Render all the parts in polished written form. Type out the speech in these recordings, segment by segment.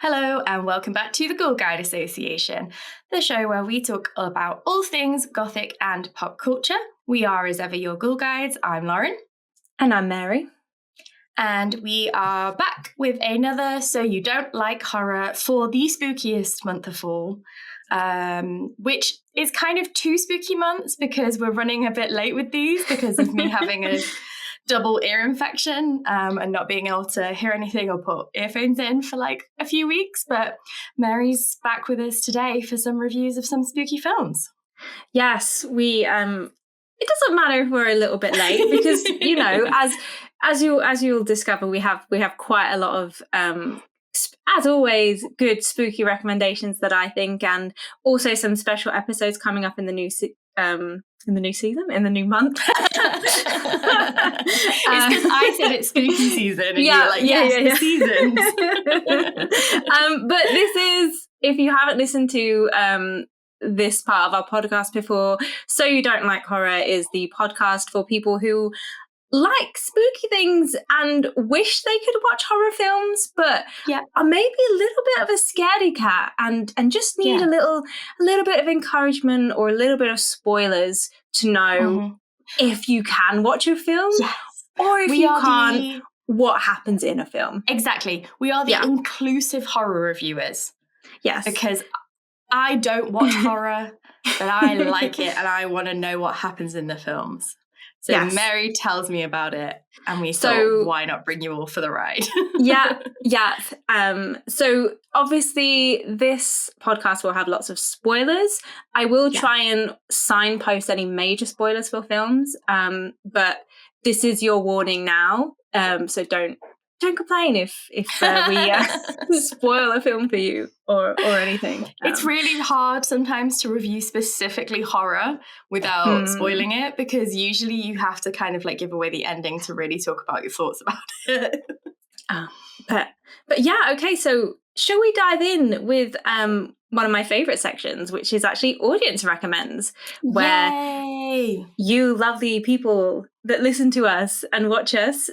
Hello and welcome back to the Ghoul Guide Association, the show where we talk about all things Gothic and pop culture. We are, as ever, your Ghoul Guides. I'm Lauren. And I'm Mary. And we are back with another So You Don't Like Horror for the spookiest month of all, which is kind of 2 spooky months because we're running a bit late with these because of me having a double ear infection and not being able to hear anything or put earphones in for like a few weeks. But Mary's back with us today for some reviews of some spooky films. Yes, we it doesn't matter if we're a little bit late because you know, as you'll discover, we have quite a lot of as always good spooky recommendations that I think, and also some special episodes coming up in the new in the new month. It's because I said it's spooky season and you're like, the seasons. But this is, if you haven't listened to this part of our podcast before, So You Don't Like Horror is the podcast for people who like spooky things and wish they could watch horror films, but are maybe a little bit of a scaredy cat and just need a little bit of encouragement or a little bit of spoilers to know if you can watch a film or if you can't, what happens in a film. Exactly. We are the inclusive horror reviewers. Yes. Because I don't watch horror, but I like it and I want to know what happens in the films. So Mary tells me about it, and we thought, why not bring you all for the ride? So obviously this podcast will have lots of spoilers. I will try and signpost any major spoilers for films, but this is your warning now. So don't complain if we spoil a film for you or anything. It's really hard sometimes to review specifically horror without spoiling it, because usually you have to kind of like give away the ending to really talk about your thoughts about it. But yeah, okay, so shall we dive in with one of my favourite sections, which is actually Audience Recommends, where you lovely people that listen to us and watch us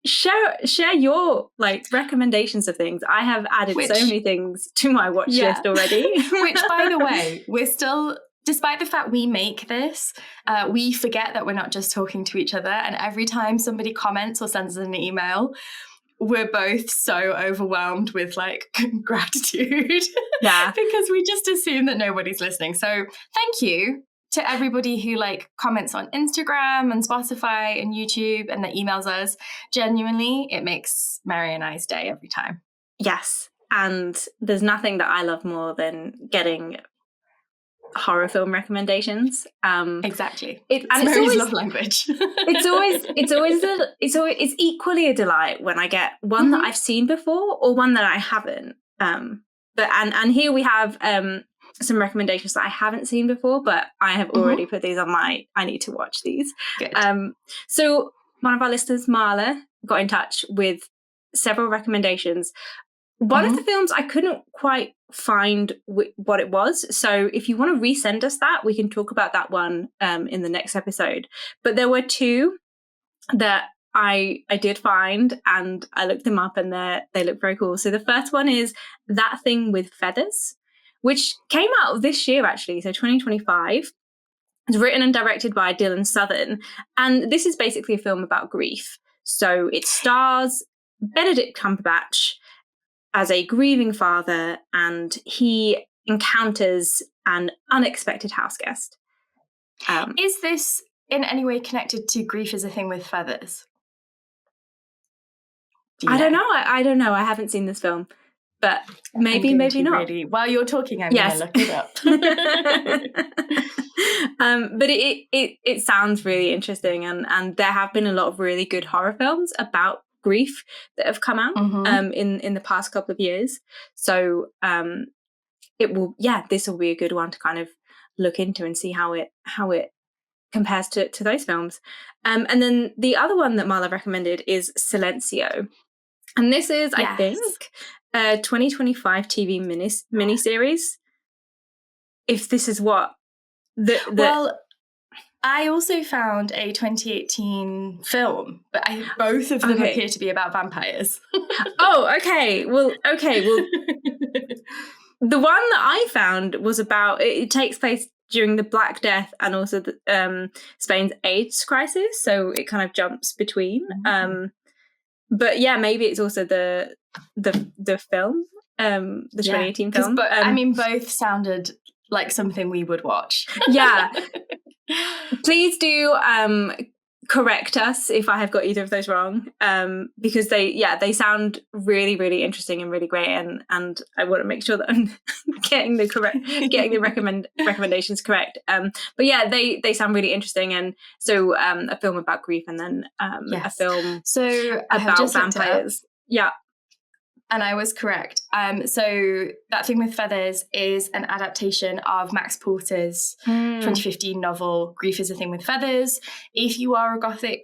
share your like recommendations of things. I have added so many things to my watch list already. Which, by the way, we're still, despite the fact we make this, we forget that we're not just talking to each other. And every time somebody comments or sends us an email, we're both so overwhelmed with like gratitude. Because we just assume that nobody's listening. So thank you to everybody who like comments on Instagram and Spotify and YouTube and that emails us. Genuinely, it makes Mary and I's day every time. Yes. And there's nothing that I love more than getting horror film recommendations. Exactly. It's Mary's always love language. it's equally a delight when I get one that I've seen before or one that I haven't. But here we have some recommendations that I haven't seen before, but I have already put these on my I need to watch these. Good. So one of our listeners, Marla, got in touch with several recommendations. One of the films I couldn't quite find what it was. So if you want to resend us that, we can talk about that one in the next episode. But there were 2 that I did find, and I looked them up, and they look very cool. So the first one is That Thing with Feathers, which came out this year, actually, so 2025. It's written and directed by Dylan Southern, and this is basically a film about grief. So it stars Benedict Cumberbatch as a grieving father, and he encounters an unexpected house guest. Is this in any way connected to Grief is a Thing with Feathers? I don't know. I don't know. I haven't seen this film. But maybe not. Really, while you're talking, I'm going to look it up. But it sounds really interesting, and there have been a lot of really good horror films about grief that have come out in the past couple of years. So this will be a good one to kind of look into and see how it compares to those films. And then the other one that Marla recommended is Silencio, and this is I think a 2025 TV miniseries. If this is what well, I also found a 2018 film, but both of them appear to be about vampires. Oh, okay. Well, The one that I found was about, it takes place during the Black Death and also Spain's AIDS crisis, so it kind of jumps between. But yeah, maybe it's also the film, the 2018 film. But I mean, both sounded like something we would watch. Yeah. Please do correct us if I have got either of those wrong, because they sound really, really interesting and really great, and I want to make sure that I'm getting the recommendations correct. But yeah, they sound really interesting, and so a film about grief, and then a film about vampires. Yeah. And I was correct. So That Thing with Feathers is an adaptation of Max Porter's 2015 novel, Grief is a Thing with Feathers. If you are a Gothic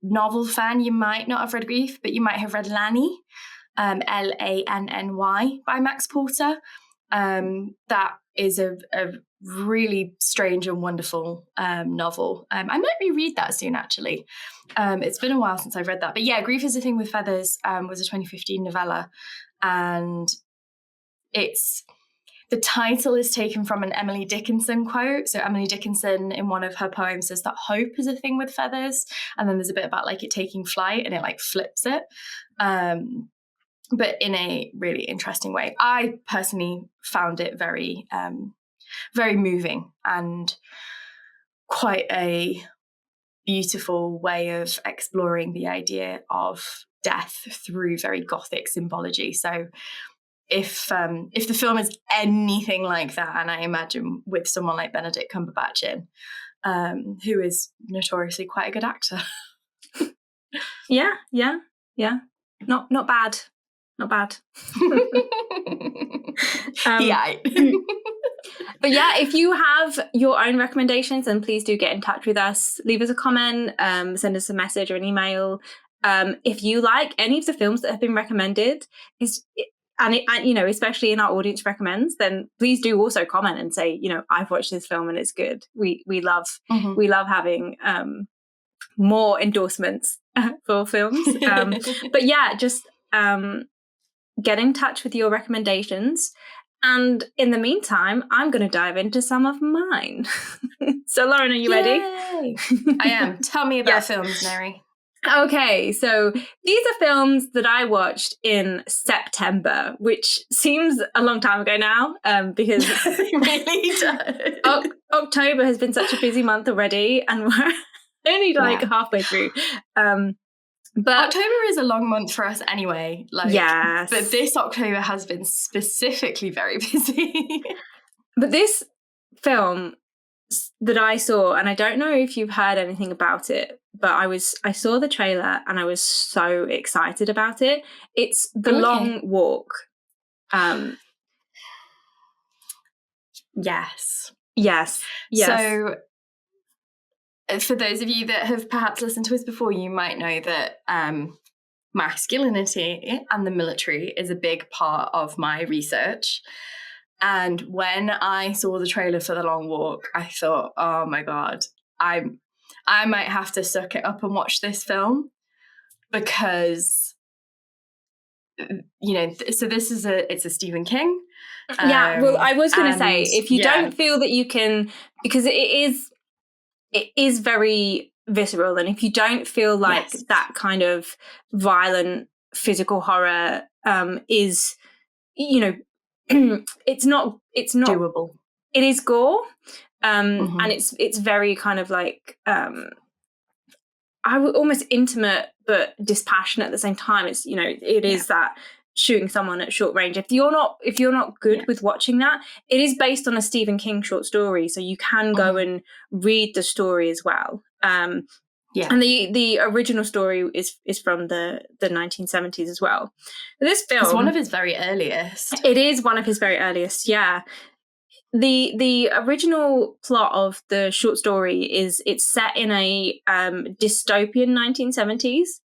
novel fan, you might not have read Grief, but you might have read Lanny, Lanny, by Max Porter. That is a really strange and wonderful novel. I might reread that soon, actually. It's been a while since I've read that. But yeah, Grief is a Thing with Feathers was a 2015 novella. And the title is taken from an Emily Dickinson quote. So Emily Dickinson, in one of her poems, says that hope is a thing with feathers. And then there's a bit about like it taking flight, and it like flips it. But in a really interesting way. I personally found it very, very moving and quite a beautiful way of exploring the idea of death through very Gothic symbology. So if the film is anything like that, and I imagine with someone like Benedict Cumberbatch in, who is notoriously quite a good actor. Yeah. Not bad. Not bad. Yeah. But yeah, if you have your own recommendations, then please do get in touch with us. Leave us a comment, send us a message or an email. If you like any of the films that have been recommended, and you know, especially in our audience recommends, then please do also comment and say, you know, I've watched this film and it's good. We love having more endorsements for films. But yeah, just get in touch with your recommendations. And in the meantime, I'm going to dive into some of mine. So, Lauren, are you ready? I am. Tell me about films, Mary. Okay, so these are films that I watched in September, which seems a long time ago now, because it really does. October has been such a busy month already, and we're only like halfway through. But October is a long month for us anyway. Yes. But this October has been specifically very busy. But this film that I saw, and I don't know if you've heard anything about it, but I saw the trailer and I was so excited about it. It's The Long Walk. Yes. So for those of you that have perhaps listened to us before, you might know that masculinity and the military is a big part of my research. And when I saw the trailer for The Long Walk, I thought, oh my God, I might have to suck it up and watch this film, because, you know, so this is it's a Stephen King. Well, I was going to say, if you don't feel that you can, because it is very visceral, and if you don't feel like that kind of violent physical horror is, you know, it's not doable. It is gore, and it's very kind of like almost intimate but dispassionate at the same time. It's, you know, it is that shooting someone at short range. If you're not good with watching that, it is based on a Stephen King short story, so you can go and read the story as well. And the original story is from the 1970s as well. This film, it's one of his very earliest. It is one of his very earliest, yeah. The original plot of the short story is it's set in a dystopian 1970s.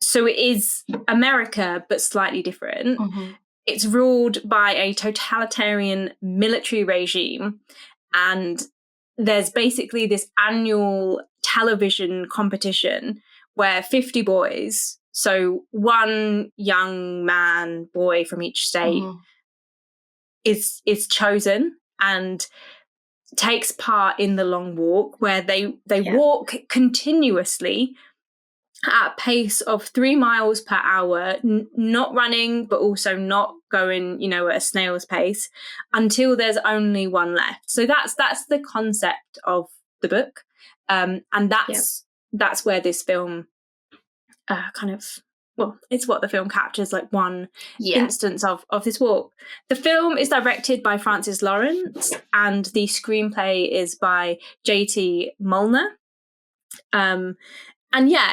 So it is America, but slightly different. It's ruled by a totalitarian military regime, and there's basically this annual television competition where 50 boys, so one young boy from each state, is chosen and takes part in the long walk, where they walk continuously at a pace of 3 miles per hour, not running, but also not going, at a snail's pace, until there's only one left. So that's the concept of the book. And that's where this film it's what the film captures, like one instance of this walk. The film is directed by Francis Lawrence, and the screenplay is by J.T. Molnar. And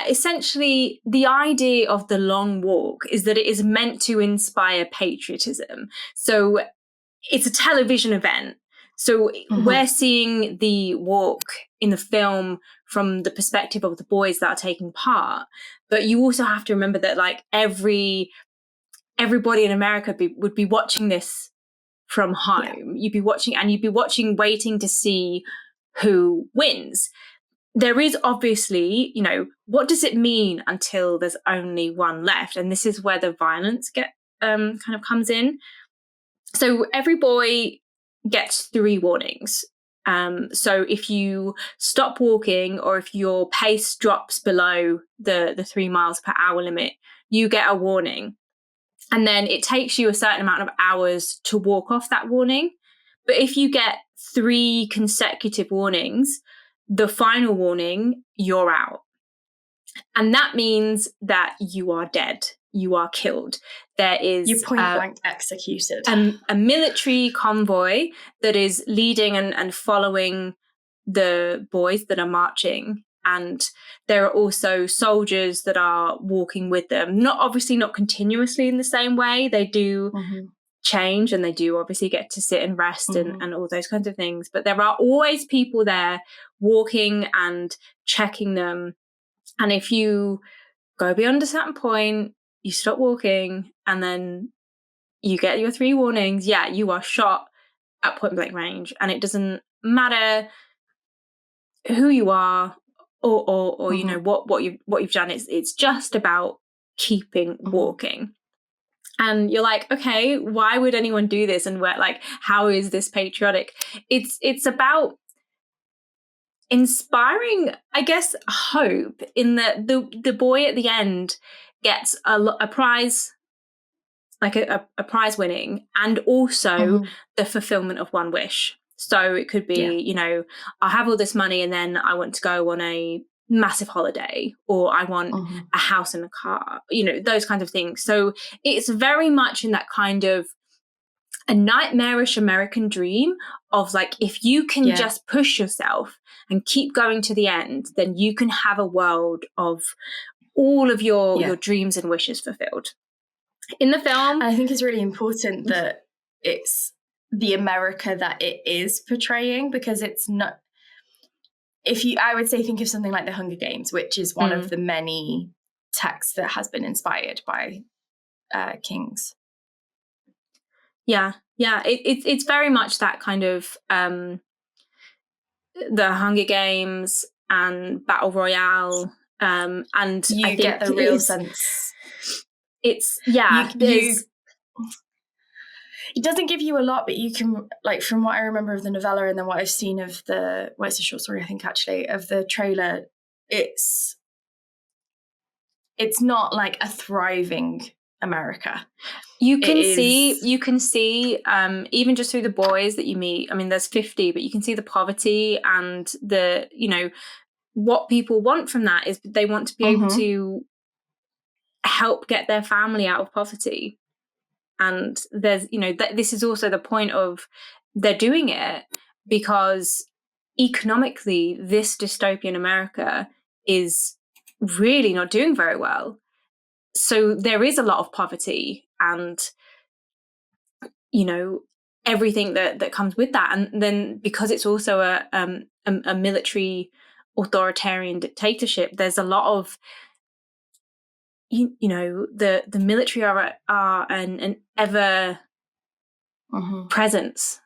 essentially the idea of the long walk is that it is meant to inspire patriotism. So it's a television event. So we're seeing the walk in the film from the perspective of the boys that are taking part. But you also have to remember that, like, everybody in America would be watching this from home. You'd be watching, waiting to see who wins. There is obviously, what does it mean until there's only one left? And this is where the violence kind of comes in. So every boy gets 3 warnings. So if you stop walking, or if your pace drops below the 3 miles per hour limit, you get a warning. And then it takes you a certain amount of hours to walk off that warning. But if you get 3 consecutive warnings, the final warning, you're out. And that means that you are dead. You are killed. There is... You're point blank executed. A military convoy that is leading and following the boys that are marching. And there are also soldiers that are walking with them. Obviously not continuously in the same way. They do change, and they do obviously get to sit and rest and all those kinds of things. But there are always people there walking and checking them. And if you go beyond a certain point, you stop walking, and then you get your 3 warnings, you are shot at point blank range. And it doesn't matter who you are or what you've done. It's just about keeping walking. And you're like, okay, why would anyone do this? And how is this patriotic? It's about inspiring, I guess, hope, in that the boy at the end gets a prize, like a prize winning, and also the fulfillment of one wish. So it could be, I have all this money and then I want to go on a massive holiday, or I want a house and a car, those kinds of things. So it's very much in that kind of a nightmarish American dream of, like, if you can just push yourself and keep going to the end, then you can have a world of all of your dreams and wishes fulfilled. In the film, I think it's really important that it's the America that it is portraying, because it's not... I would say, think of something like The Hunger Games, which is one of the many texts that has been inspired by kings. Yeah. It's very much that kind of the Hunger Games and Battle Royale, and you get the real sense. It's it doesn't give you a lot, but you can, like, from what I remember of the novella and then what I've seen of it's a short story, I think, actually, of the trailer, it's not like a thriving America. You can see even just through the boys that you meet. I mean, there's 50, but you can see the poverty and the, what people want from that is they want to be able to help get their family out of poverty. And there's, this is also the point of they're doing it because economically this dystopian America is really not doing very well. So there is a lot of poverty and, everything that comes with that. And then because it's also a military authoritarian dictatorship, there's a lot of, the military are an ever presence.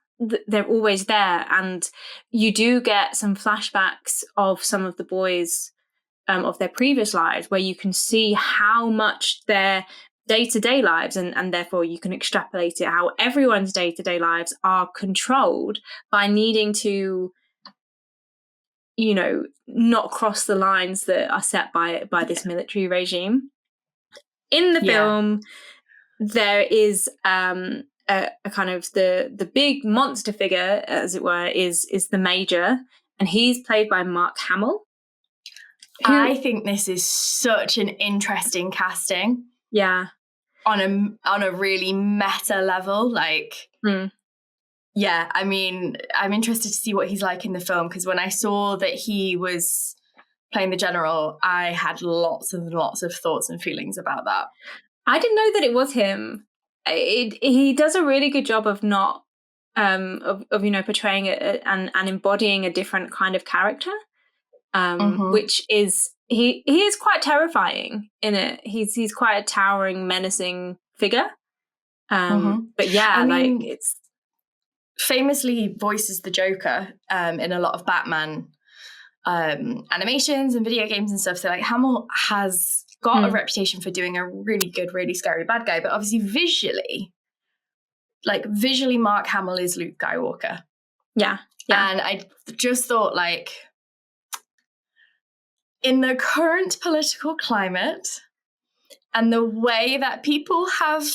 They're always there. And you do get some flashbacks of some of the boys of their previous lives where you can see how much they're day-to-day lives, and therefore you can extrapolate it how everyone's day-to-day lives are controlled by needing to, you know, not cross the lines that are set by this military regime. In the film, there is a kind of the big monster figure, as it were, is the Major, and he's played by Mark Hamill. I think this is such an interesting casting. Yeah. On a really meta level, like, yeah, I mean, I'm interested to see what he's like in the film, because when I saw that he was playing the general, I had lots and lots of thoughts and feelings about that. I didn't know that it was him. He does a really good job of not of you know, portraying and embodying a different kind of character, which is he is quite terrifying in it. He's quite a towering, menacing figure. But yeah, I mean, it's famously he voices the Joker in a lot of Batman animations and video games and stuff. So like Hamill has got a reputation for doing a really good, really scary bad guy. But obviously visually, Mark Hamill is Luke Skywalker. Yeah. And I just thought, like, in the current political climate and the way that people have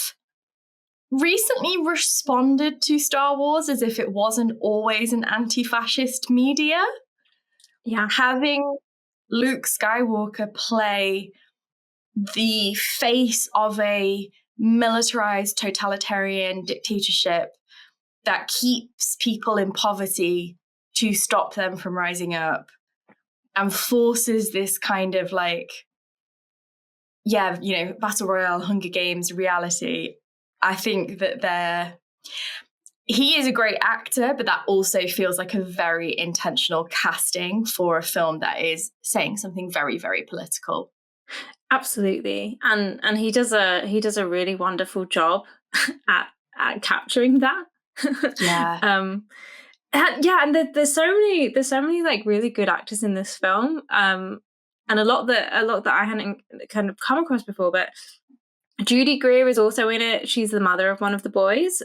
recently responded to Star Wars as if it wasn't always an anti-fascist media, having Luke Skywalker play the face of a militarized totalitarian dictatorship that keeps people in poverty to stop them from rising up and forces this kind of like, Battle Royale, Hunger Games reality. I think that he is a great actor, but that also feels like a very intentional casting for a film that is saying something very, very political. Absolutely. And he does a really wonderful job at capturing that. Yeah. And there's so many like really good actors in this film. And a lot that I hadn't kind of come across before, but Judy Greer is also in it. She's the mother of one of the boys,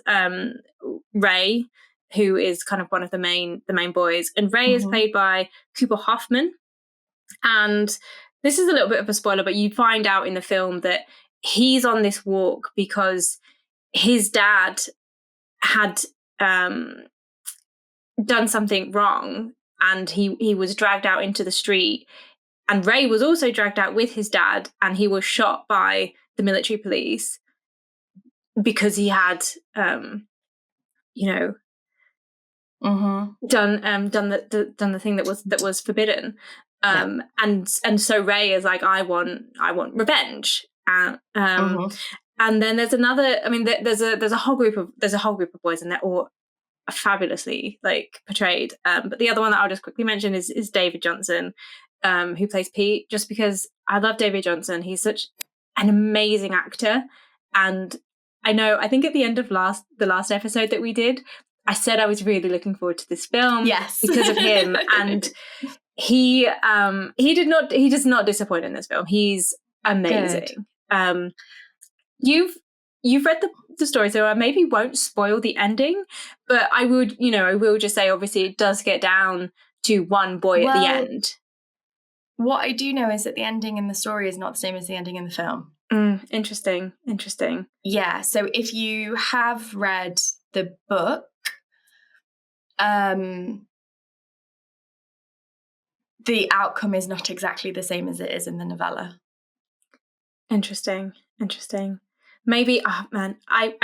Ray, who is kind of one of the main boys. And Ray is played by Cooper Hoffman. And this is a little bit of a spoiler, but you find out in the film that he's on this walk because his dad had done something wrong, and he was dragged out into the street. And Ray was also dragged out with his dad, and he was shot by the military police because he had, done the thing that was forbidden. And so Ray is like, I want revenge. And then there's another. I mean, there's a whole group of boys, and they're all fabulously like portrayed. But the other one that I'll just quickly mention is David Johnson, who plays Pete. Just because I love David Johnson, he's such an amazing actor. And I think at the end of the last episode that we did, I said I was really looking forward to this film, because of him. And he does not disappoint in this film. He's amazing. You've read the story, so I maybe won't spoil the ending, but I will just say, obviously it does get down to one boy at the end. What I do know is that the ending in the story is not the same as the ending in the film. Interesting. Yeah, so if you have read the book, the outcome is not exactly the same as it is in the novella. Interesting. Maybe, I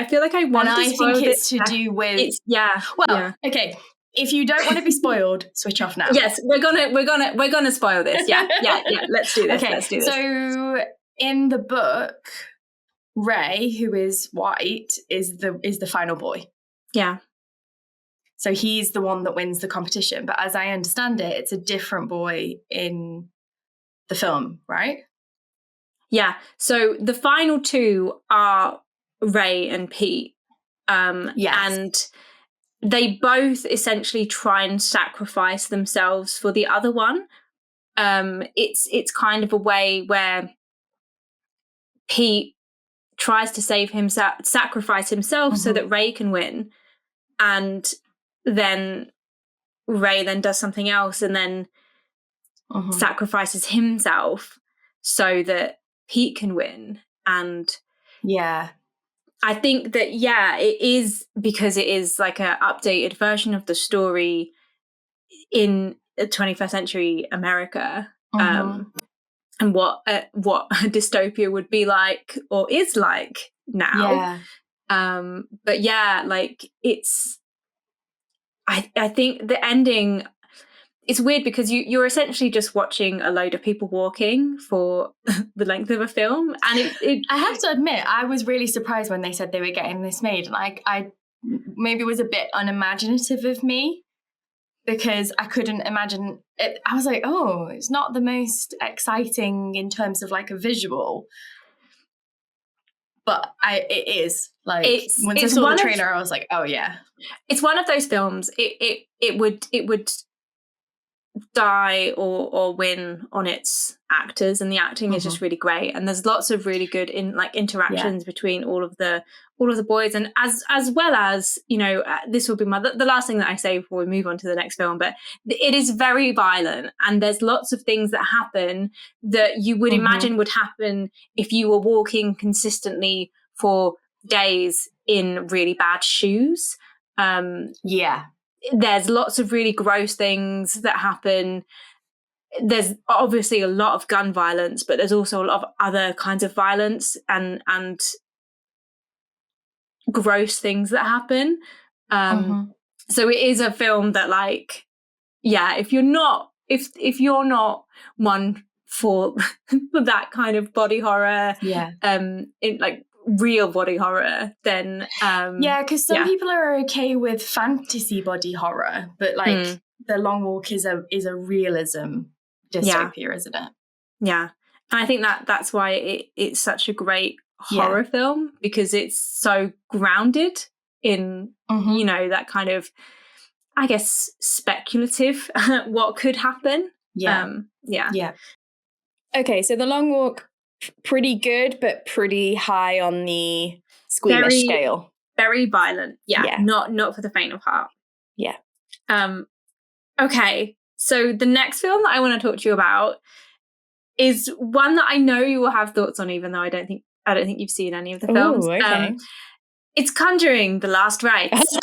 feel like I want to spoil think it's to do with... Okay, if you don't want to be spoiled, switch off now. Yes, we're gonna spoil this. Yeah, let's do this. Okay, let's do this. So in the book, Ray, who is white, is the final boy. Yeah. So he's the one that wins the competition. But as I understand it, it's a different boy in the film, right? Yeah. So the final two are Ray and Pete. And they both essentially try and sacrifice themselves for the other one. It's kind of a way where Pete tries to save himself, sacrifice himself so that Ray can win, and then Ray then does something else and then sacrifices himself so that Pete can win. And I think that, it is because it is like an updated version of the story in 21st century America, and what a dystopia would be like or is like now. But like it's, I think the ending, it's weird because you're essentially just watching a load of people walking for the length of a film. And I have to admit, I was really surprised when they said they were getting this made. And I maybe was a bit unimaginative of me because I couldn't imagine it. I was like, oh, it's not the most exciting in terms of like a visual. But it is. Like, once I saw the trailer, I was like, oh yeah. It's one of those films, it would die or win on its actors, and the acting is just really great, and there's lots of really good interactions between all of the boys, and as well as, you know, this will be the last thing that I say before we move on to the next film, but it is very violent, and there's lots of things that happen that you would imagine would happen if you were walking consistently for days in really bad shoes. There's lots of really gross things that happen. There's obviously a lot of gun violence, but there's also a lot of other kinds of violence and gross things that happen. So it is a film that, like, if you're not one for that kind of body horror, in like real body horror, then because some people are okay with fantasy body horror, but like The Long Walk is a realism dystopia, isn't it? And I think that's why it's such a great horror film, because it's so grounded in you know, that kind of, I guess, speculative what could happen. Okay, so The Long Walk, pretty good, but pretty high on the squeamish scale. Very violent. Not for the faint of heart. Okay, so the next film that I want to talk to you about is one that I know you will have thoughts on, even though I don't think you've seen any of the films. Ooh, okay. It's Conjuring: The Last Rites.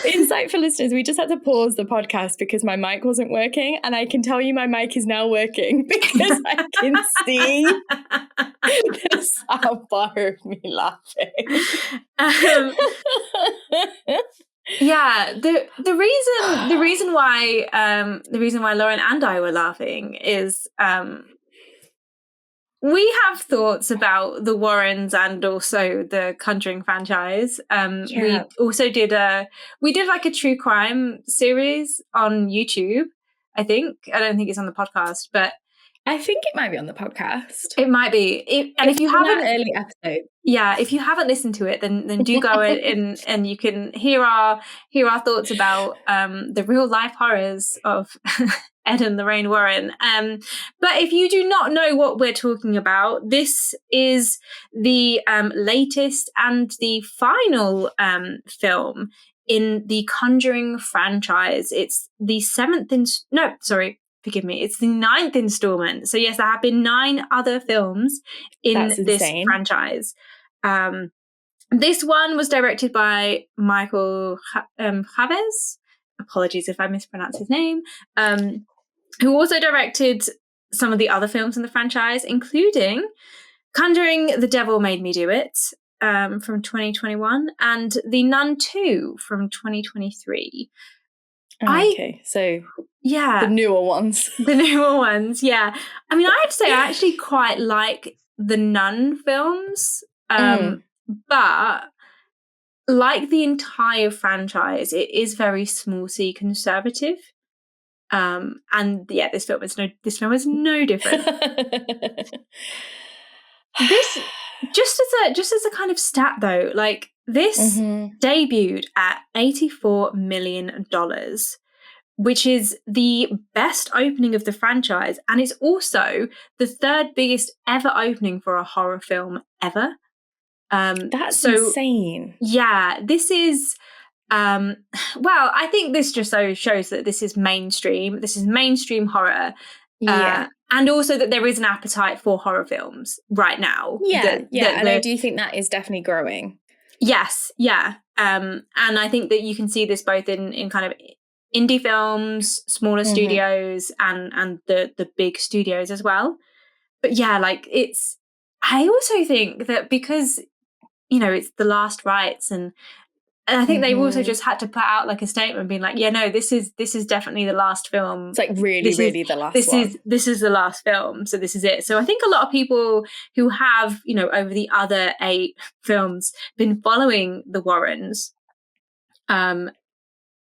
Insight for listeners, we just had to pause the podcast because my mic wasn't working, and I can tell you my mic is now working because I can see the soundbar of me laughing. The reason why Lauren and I were laughing is we have thoughts about the Warrens and also the Conjuring franchise. We also did like a true crime series on YouTube. I don't think it's on the podcast, but I think it might be on the podcast. It might be. And if you haven't, early episode, if you haven't listened to it, then do go and you can hear our thoughts about the real life horrors of Ed and Lorraine Warren. But if you do not know what we're talking about, this is the latest and the final film in the Conjuring franchise. It's the it's the 9th installment. So yes, there have been 9 other films in this franchise. This one was directed by Michael Chavez. Apologies if I mispronounce his name. Who also directed some of the other films in the franchise, including Conjuring: The Devil Made Me Do It from 2021 and The Nun 2 from 2023. So the newer ones. The newer ones, yeah. I mean, I have to say I actually quite like the Nun films, but like the entire franchise, it is very small C conservative. And this film is no different. This just as a kind of stat though, like this debuted at $84 million. which is the best opening of the franchise. And it's also the third biggest ever opening for a horror film ever. That's insane. Yeah, this is, well, I think this just shows that this is mainstream. This is mainstream horror. Yeah. And also that there is an appetite for horror films right now. And I do think that is definitely growing. Yes, yeah. And I think that you can see this both in kind of indie films, smaller studios, and the big studios as well. But yeah, like I also think that because, you know, it's the last rites, and I think they've also just had to put out like a statement being like, yeah, no, this is definitely the last film. It's like really the last one. This is the last film, so this is it. So I think a lot of people who have, you know, over the other 8 films been following the Warrens,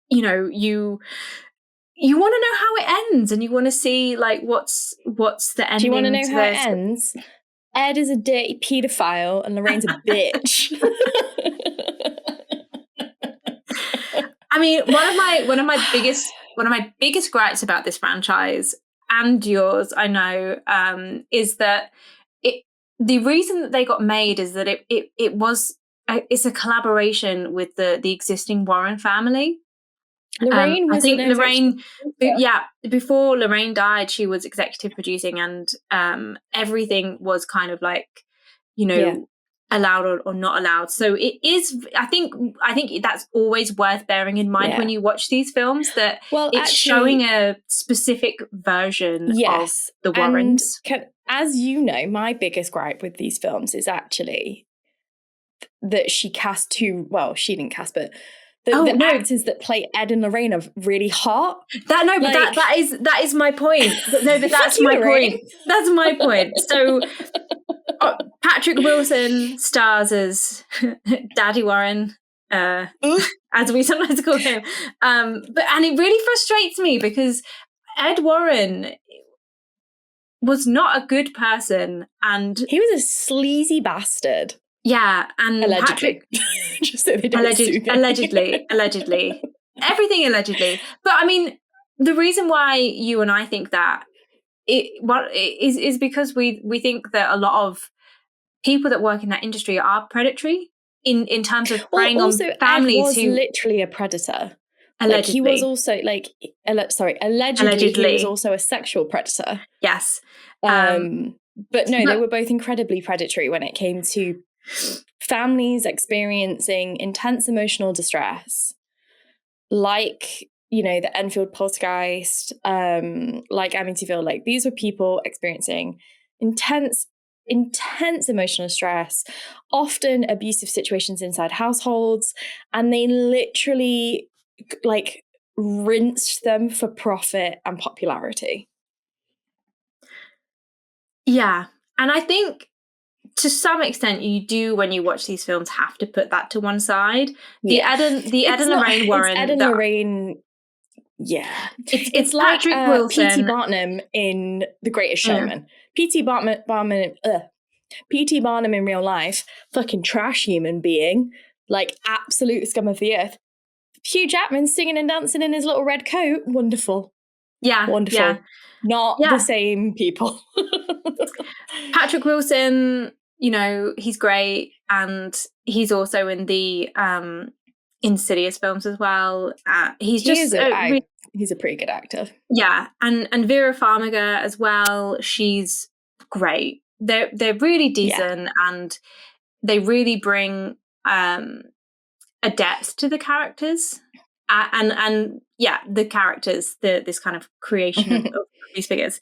you know, you want to know how it ends, and you want to see like what's the ending. Do you want to know how it ends? Ed is a dirty paedophile and Lorraine's a bitch. I mean, one of my biggest gripes about this franchise, and yours, I know, is that the reason that they got made is that it's a collaboration with the existing Warren family. Lorraine was, I think Lorraine, before Lorraine died, she was executive producing, and everything was kind of like, you know, allowed or not allowed. So it is, I think that's always worth bearing in mind when you watch these films, that it's showing a specific version of the Warrens. As you know, my biggest gripe with these films is actually that she cast she didn't cast, but the actors that play Ed and Lorraine are really hot. That is my point. No, but that's my point. That's my point. So Patrick Wilson stars as Daddy Warren, as we sometimes call him. And it really frustrates me because Ed Warren was not a good person, and he was a sleazy bastard. Yeah, and allegedly. Just so they don't sue me. Allegedly. Everything allegedly. But I mean, the reason why you and I think that is because we think that a lot of people that work in that industry are predatory in terms of preying on families. Ed was literally a predator. Allegedly. Like, he was also allegedly he was also a sexual predator. Yes. But they were both incredibly predatory when it came to families experiencing intense emotional distress, like, you know, the Enfield poltergeist, like Amityville. Like, these were people experiencing intense emotional stress, often abusive situations inside households, and they literally like rinsed them for profit and popularity. Yeah, and I think to some extent you do, when you watch these films, have to put that to one side. The Ed and Lorraine Warren. Ed and Lorraine. Yeah, it's like Patrick Wilson, P.T. Barnum in The Greatest Showman. P.T. Barnum in real life, fucking trash human being, like absolute scum of the earth. Hugh Jackman singing and dancing in his little red coat, wonderful. Yeah, wonderful. Yeah. Not the same people. Patrick Wilson, you know, he's great, and he's also in the Insidious films as well. He's a pretty good actor. Yeah, and Vera Farmiga as well. She's great. They're really decent, and they really bring a depth to the characters, and the characters, this kind of creation of these figures.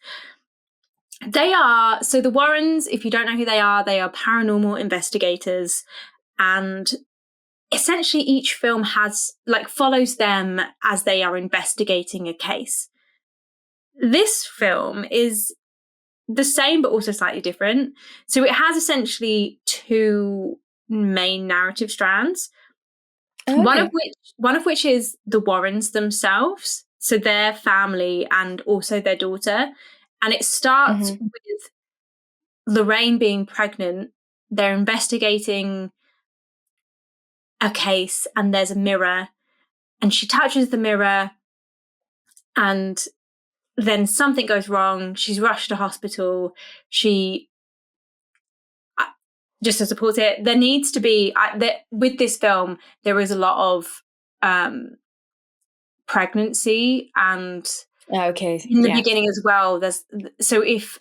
So the Warrens, if you don't know who they are paranormal investigators, and essentially each film follows them as they are investigating a case. This film is the same but also slightly different. So it has essentially 2 main narrative strands. Okay. One of which is the Warrens themselves, so their family and also their daughter. And it starts with Lorraine being pregnant. They're investigating a case, and there's a mirror, and she touches the mirror, And then something goes wrong. She's rushed to hospital. She, just to support it, there needs to be, with this film, there is a lot of pregnancy and in the beginning as well. So if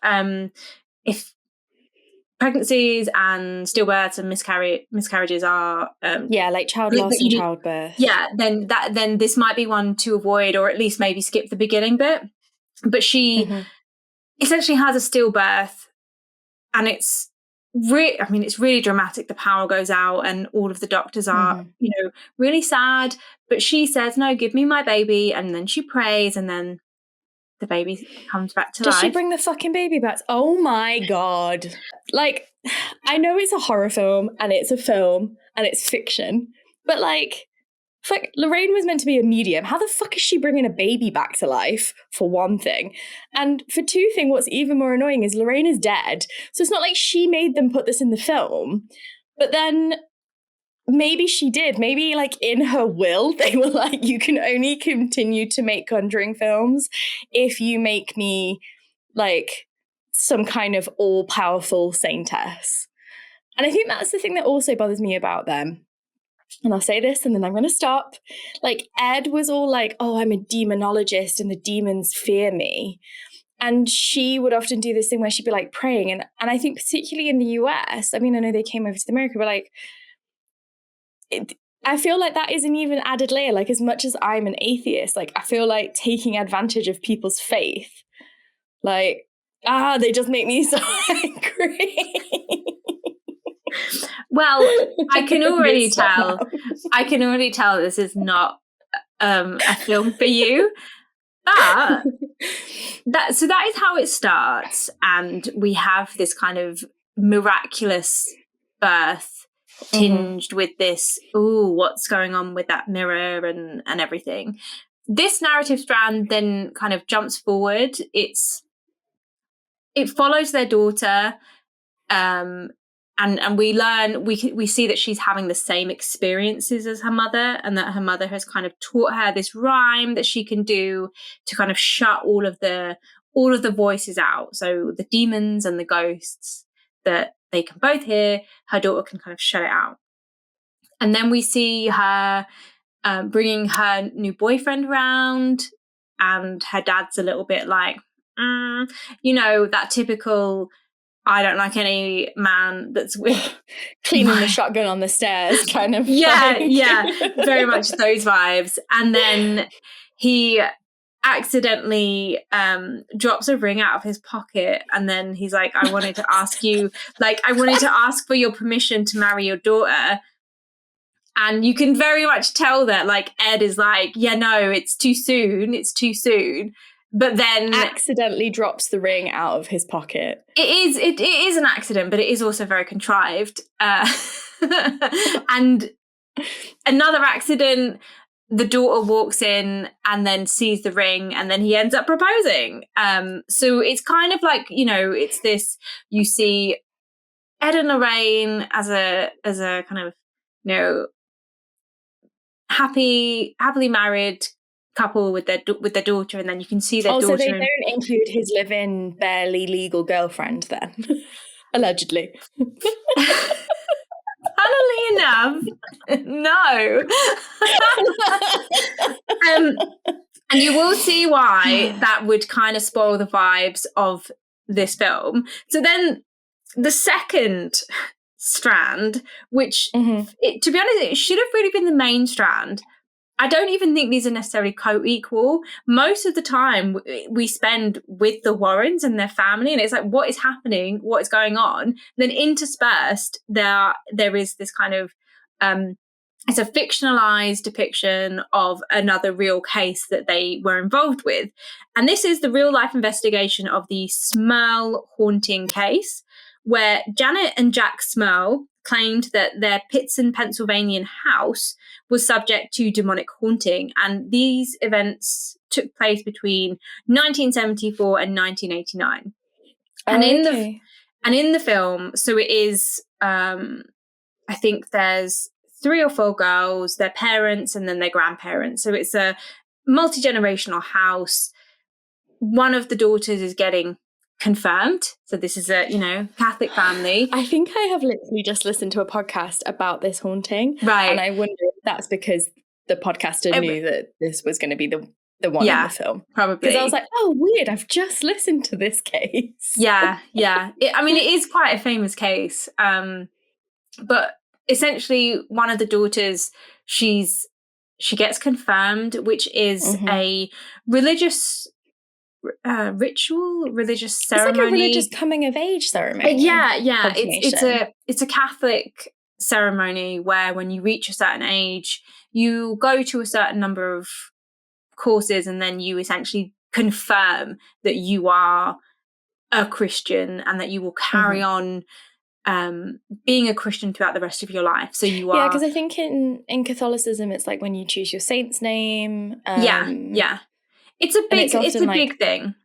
pregnancies and stillbirths and miscarriages are like child loss and childbirth, then this might be one to avoid, or at least maybe skip the beginning bit. But she essentially has a stillbirth, and it's really dramatic. The power goes out and all of the doctors are really sad, but she says, no, give me my baby, and then she prays, and then the baby comes back to life. Does she bring the fucking baby back? Oh my God. Like, I know it's a horror film and it's a film and it's fiction, but like Lorraine was meant to be a medium. How the fuck is she bringing a baby back to life, for one thing? And for two thing, what's even more annoying is Lorraine is dead. So it's not like she made them put this in the film, but then maybe she did. Maybe like in her will, they were like, you can only continue to make Conjuring films if you make me like some kind of all-powerful saintess. And I think that's the thing that also bothers me about them. And I'll say this and then I'm going to stop. Like, Ed was all like, oh, I'm a demonologist and the demons fear me. And she would often do this thing where she'd be like praying. And I think particularly in the US, I mean, I know they came over to America, but like, I feel like that is an even added layer. Like, as much as I'm an atheist, like, I feel like taking advantage of people's faith. Like, they just make me so angry. Well, I can already tell this is not a film for you. But that is how it starts, and we have this kind of miraculous birth tinged with this, what's going on with that mirror and everything. This narrative strand then kind of jumps forward. It follows their daughter, and we learn, we see that she's having the same experiences as her mother, and that her mother has kind of taught her this rhyme that she can do to kind of shut all of the voices out. So the demons and the ghosts that they can both hear, her daughter can kind of shut it out. And then we see her bringing her new boyfriend around, and her dad's a little bit like, that typical, I don't like any man that's with cleaning the shotgun on the stairs kind of very much those vibes. And then he accidentally drops a ring out of his pocket, and then he's like, I wanted to ask for your permission to marry your daughter. And you can very much tell that like Ed is like, yeah, no, it's too soon, but then accidentally drops the ring out of his pocket. It is an accident, but it is also very contrived. And another accident, the daughter walks in and then sees the ring, and then he ends up proposing. So it's kind of like, it's this, you see Ed and Lorraine as a kind of, happily married couple with their daughter, and then you can see their daughter. So they don't include his live-in barely legal girlfriend then, allegedly. Funnily enough, no. And you will see why that would kind of spoil the vibes of this film. So then the second strand, which to be honest, it should have really been the main strand. I don't even think these are necessarily co-equal. Most of the time we spend with the Warrens and their family, and it's like, what is happening? What is going on? Then interspersed, there is this kind of, it's a fictionalized depiction of another real case that they were involved with. And this is the real life investigation of the Smurl haunting case, where Janet and Jack Smurl claimed that their Pittston, Pennsylvania house was subject to demonic haunting. And these events took place between 1974 and 1989. And in the film, so it is, I think there's 3 or 4 girls, their parents, and then their grandparents. So it's multi-generational house. One of the daughters is getting confirmed. So this is a, Catholic family. I think I have literally just listened to a podcast about this haunting. Right. And I wonder if that's because the podcaster knew that this was going to be the one in the film. Probably. Because I was like, oh, weird, I've just listened to this case. Yeah. It is quite a famous case. But essentially one of the daughters, she gets confirmed, which is a religious religious ceremony. It's like a religious coming of age ceremony. Yeah. It's a Catholic ceremony where when you reach a certain age, you go to a certain number of courses and then you essentially confirm that you are a Christian and that you will carry on being a Christian throughout the rest of your life. So you are... Yeah, because I think in Catholicism, it's like when you choose your saint's name. Yeah. It's a big thing.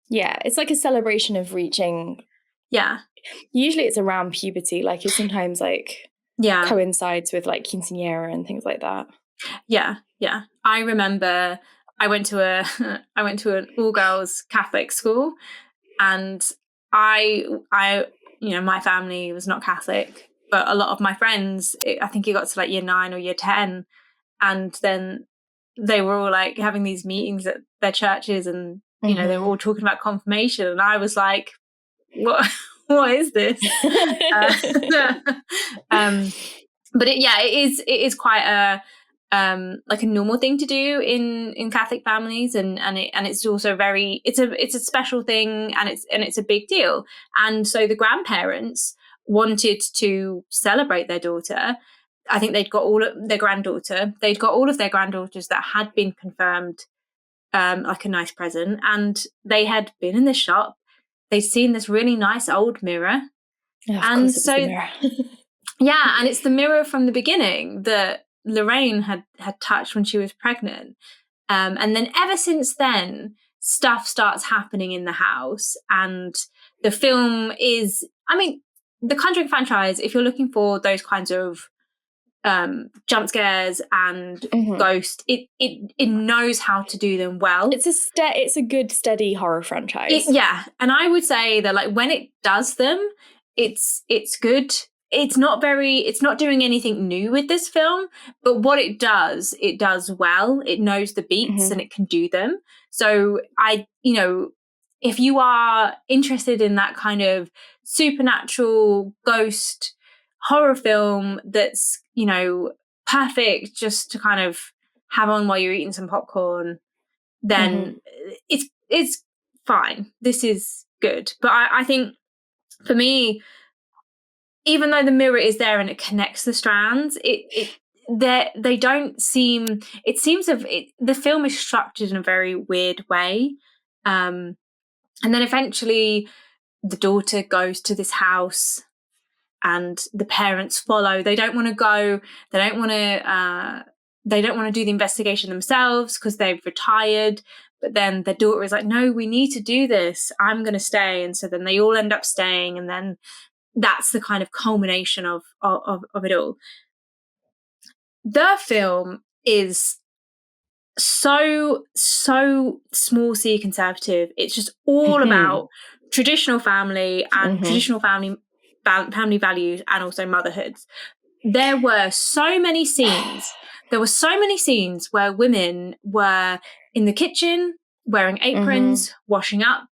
Yeah, it's like a celebration of reaching. Yeah. Usually it's around puberty. Like it sometimes coincides with like quinceañera and things like that. Yeah. I remember I went to an all-girls Catholic school, and I my family was not Catholic, but a lot of my friends, I think it got to like year 9 or year 10, and then they were all like having these meetings at their churches, and they were all talking about confirmation, and I was like, what is this? But it is quite a like a normal thing to do in Catholic families, and it's also it's a special thing, and it's a big deal. And so the grandparents wanted to celebrate their daughter. I think they'd got all of their granddaughter. They'd got all of their granddaughters that had been confirmed, like a nice present. And they had been in the shop. They'd seen this really nice old mirror. And so, the mirror. Yeah, and it's the mirror from the beginning that Lorraine had touched when she was pregnant. And then ever since then, stuff starts happening in the house. And the film is, the Conjuring franchise, if you're looking for those kinds of jump scares and ghost, it knows how to do them well. It's a good steady horror franchise. And I would say that like when it does them, it's good. It's not doing anything new with this film, but what it does well. It knows the beats and it can do them. So if you are interested in that kind of supernatural ghost horror film that's, perfect just to kind of have on while you're eating some popcorn, then it's fine. This is good. But I think for me, even though the mirror is there and it connects the strands, they don't seem, it seems the film is structured in a very weird way. And then eventually the daughter goes to this house and the parents follow. They don't want to go. They don't want to do the investigation themselves because they've retired. But then the daughter is like, no, we need to do this. I'm going to stay. And so then they all end up staying. And then that's the kind of culmination of it all. The film is so small c conservative. It's just all about traditional family and traditional family values, and also motherhood. There were so many scenes where women were in the kitchen wearing aprons, washing up,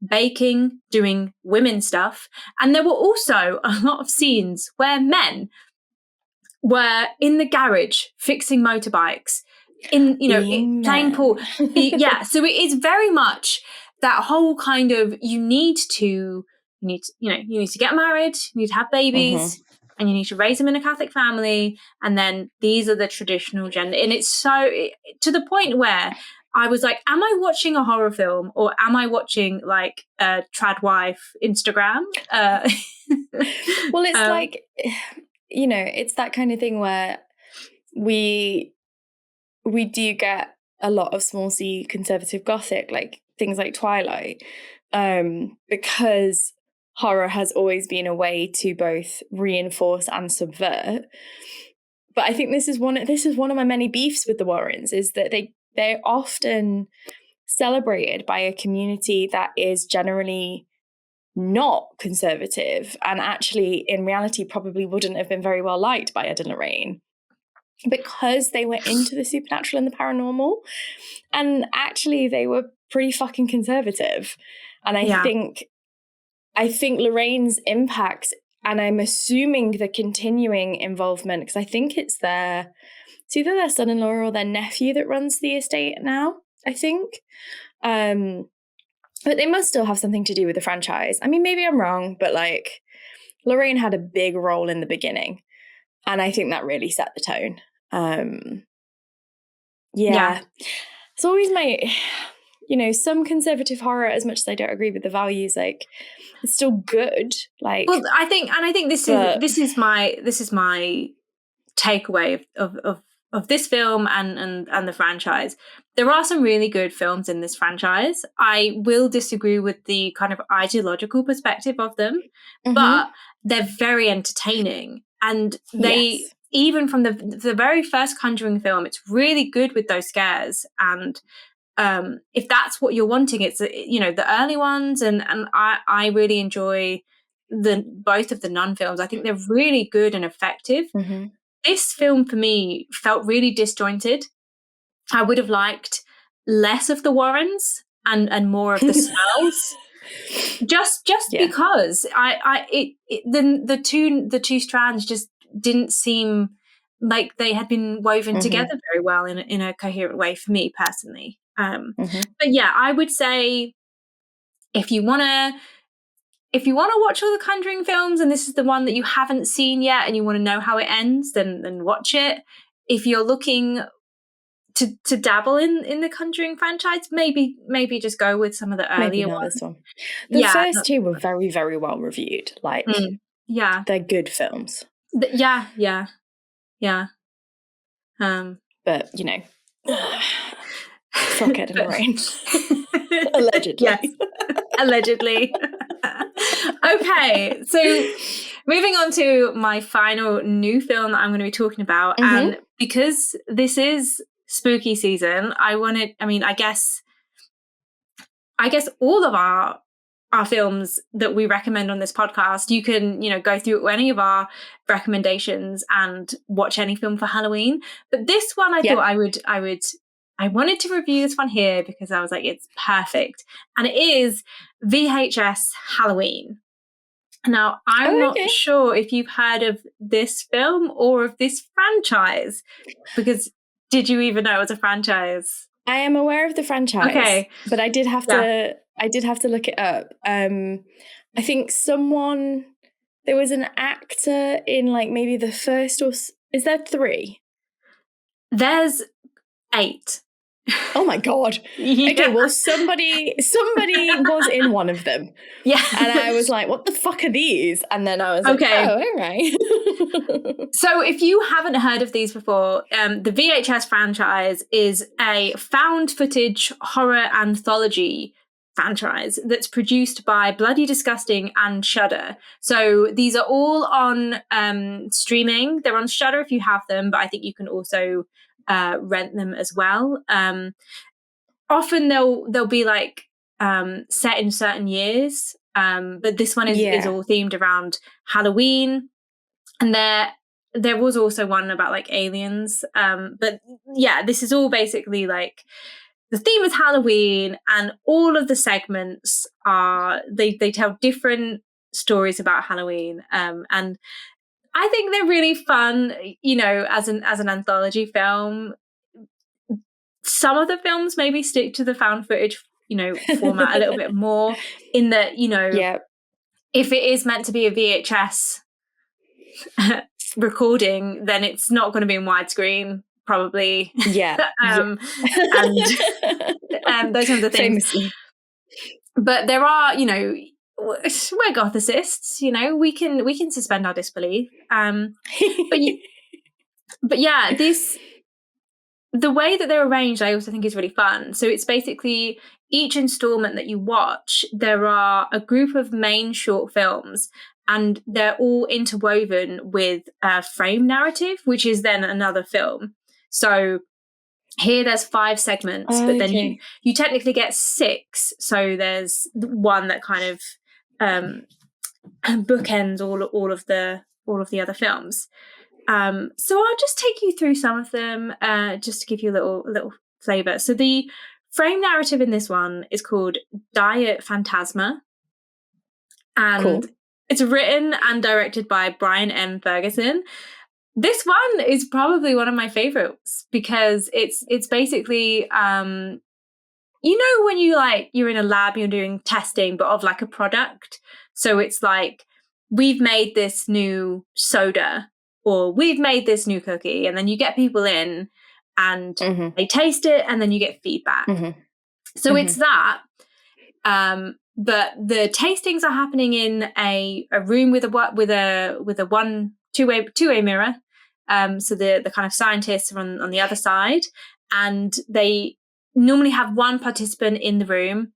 baking, doing women stuff. And there were also a lot of scenes where men were in the garage fixing motorbikes, playing pool. So it is very much that whole kind of, you need to get married, you need to have babies, and you need to raise them in a Catholic family, and then these are the traditional gender. And it's so to the point where I was like, am I watching a horror film or am I watching like a trad wife Instagram? Well, it's like, it's that kind of thing where we do get a lot of small c conservative gothic, like things like Twilight, because horror has always been a way to both reinforce and subvert. But I think this is one of my many beefs with the Warrens, is that they they're often celebrated by a community that is generally not conservative, and actually in reality probably wouldn't have been very well liked by Ed and Lorraine, because they were into the supernatural and the paranormal, and actually they were pretty fucking conservative. And I think Lorraine's impact, and I'm assuming the continuing involvement, because I think it's either their son-in-law or their nephew that runs the estate now, I think. But they must still have something to do with the franchise. I mean, maybe I'm wrong, but like Lorraine had a big role in the beginning, and I think that really set the tone. It's always some conservative horror, as much as I don't agree with the values, like it's still good. Like, well, I think this is my takeaway of this film and the franchise. There are some really good films in this franchise. I will disagree with the kind of ideological perspective of them, but they're very entertaining, and they even from the very first Conjuring film, it's really good with those scares. And if that's what you're wanting, it's the early ones, and I really enjoy both of the Nun films. I think they're really good and effective. This film for me felt really disjointed. I would have liked less of the Warrens and more of the smells. just because the two strands just didn't seem like they had been woven together very well in a coherent way for me personally. But yeah, I would say if you want to watch all the Conjuring films and this is the one that you haven't seen yet and you want to know how it ends, then watch it. If you're looking to dabble in the Conjuring franchise, maybe just go with some of the earlier ones. This one. The first two were very, very well reviewed. Like, they're good films. Yeah. But fuck Ed and Lorraine. Allegedly. Yes. Allegedly. Okay, so moving on to my final new film that I'm going to be talking about, and because this is spooky season, I guess all of our films that we recommend on this podcast, you can go through any of our recommendations and watch any film for Halloween. But this one, I thought I wanted to review this one here because I was like, it's perfect. And it is VHS Halloween. Now, I'm not sure if you've heard of this film or of this franchise, because did you even know it was a franchise? I am aware of the franchise, but I did have to look it up. I think there was an actor in like maybe the first, or is there 3? There's 8. Oh my God. Yeah. Okay, well, somebody was in one of them. Yeah. And I was like, what the fuck are these? And then I was like, oh, all right. So if you haven't heard of these before, the VHS franchise is a found footage horror anthology franchise that's produced by Bloody Disgusting and Shudder. So these are all on streaming. They're on Shudder if you have them, but I think you can also rent them as well. Often they'll be like set in certain years, but this one is all themed around Halloween. And there was also one about like aliens, but yeah, this is all basically like the theme is Halloween, and all of the segments are they tell different stories about Halloween, and I think they're really fun, as an anthology film. Some of the films maybe stick to the found footage, format a little bit more, in that, if it is meant to be a VHS recording, then it's not going to be in widescreen, probably. Yeah. And those kinds of things. Famously. But there are, we're gothicists, we can suspend our disbelief. But yeah, the way that they're arranged, I also think is really fun. So it's basically each installment that you watch, there are a group of main short films, and they're all interwoven with a frame narrative, which is then another film. So Here there's 5 segments, but then you technically get 6. So there's one that kind of bookends all of the other films. So I'll just take you through some of them, just to give you a little flavor. So the frame narrative in this one is called Diet Phantasma, and it's written and directed by Brian M. Ferguson. This one is probably one of my favorites because it's basically, when you're in a lab, you're doing testing, but of like a product. So it's like, we've made this new soda, or we've made this new cookie, and then you get people in and they taste it, and then you get feedback. So it's that. But the tastings are happening in a room with a two-way mirror. So the kind of scientists are on the other side, and they normally have one participant in the room.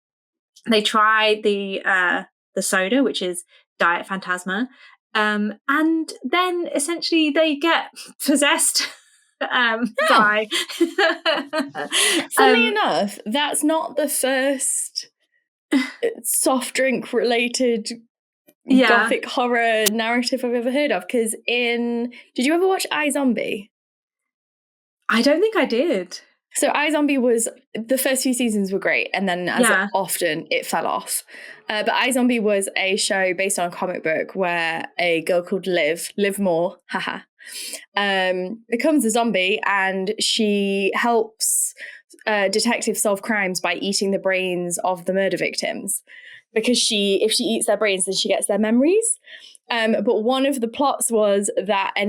They try the soda, which is Diet Phantasma, and then essentially they get possessed by. Funnily enough, that's not the first soft drink related gothic horror narrative I've ever heard of. Because did you ever watch iZombie? I don't think I did. So iZombie was, the first few seasons were great, and then often it fell off. But iZombie was a show based on a comic book where a girl called Liv Moore, becomes a zombie, and she helps detectives solve crimes by eating the brains of the murder victims. Because if she eats their brains, then she gets their memories. But one of the plots was that a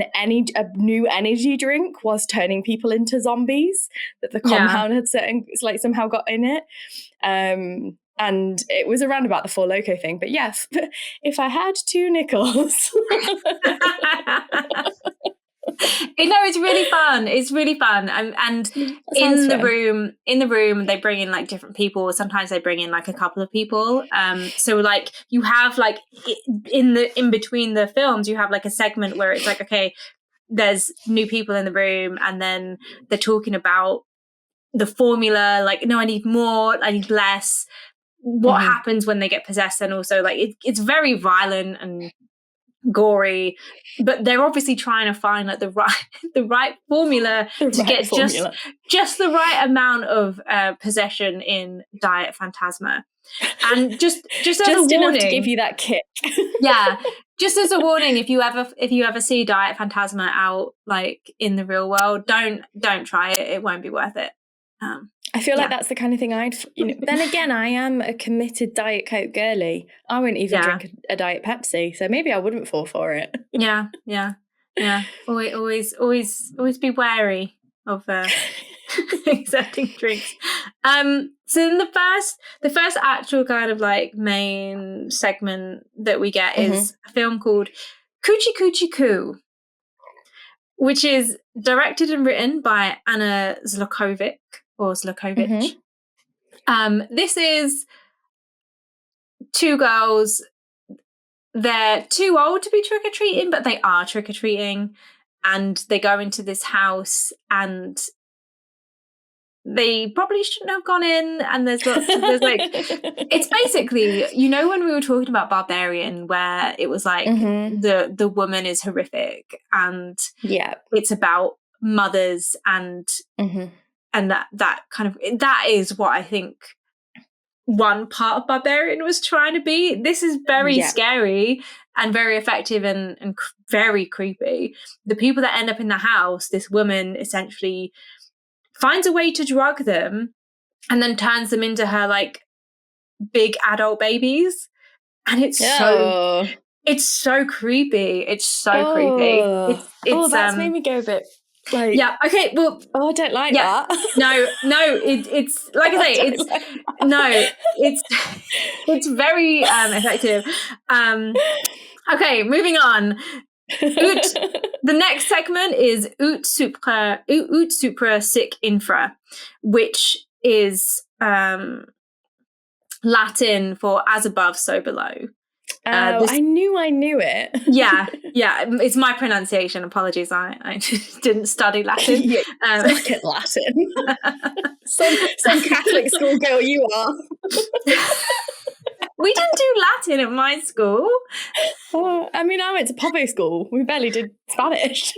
new energy drink was turning people into zombies, that the compound had somehow got in it. And it was around about the Four Loko thing. But yes, if I had 2 nickels. It's really fun. It's really fun. And in the room, they bring in like different people. Sometimes they bring in like a couple of people. So like you have like in between the films, you have like a segment where it's like, okay, there's new people in the room, and then they're talking about the formula. Like, no, I need more. I need less. What happens when they get possessed, and also like it's very violent and gory, but they're obviously trying to find like the right formula to get just the right amount of possession in Diet Phantasma. And just as a warning, enough to give you that kick. Just as a warning, if you ever see Diet Phantasma out like in the real world, don't try it. It won't be worth it. I feel like that's the kind of thing then again, I am a committed Diet Coke girly. I wouldn't even drink a Diet Pepsi, so maybe I wouldn't fall for it. Yeah. Always be wary of accepting drinks. So then the first actual kind of like main segment that we get is a film called Coochie Coochie Coo, which is directed and written by Anna Zlokovic. This is 2 girls. They're too old to be trick-or-treating, but they are trick-or-treating, and they go into this house, and they probably shouldn't have gone in, and there's like it's basically, when we were talking about Barbarian, where it was like the woman is horrific, and it's about mothers and that kind of, that is what I think one part of Barbarian was trying to be. This is very scary and very effective and very creepy. The people that end up in the house, this woman essentially finds a way to drug them and then turns them into her like big adult babies. And it's so creepy. It's so creepy. It's that's made me go a bit like, okay, well, I don't like that. No, it's like I say, it's very effective. Okay, moving on. The next segment is Ut Supra Sic Infra, which is Latin for as above, so below. I knew it. yeah, it's my pronunciation. Apologies, I didn't study Latin. Look at Latin. some Catholic schoolgirl you are. We didn't do Latin at my school. Oh, I mean, I went to public school. We barely did Spanish.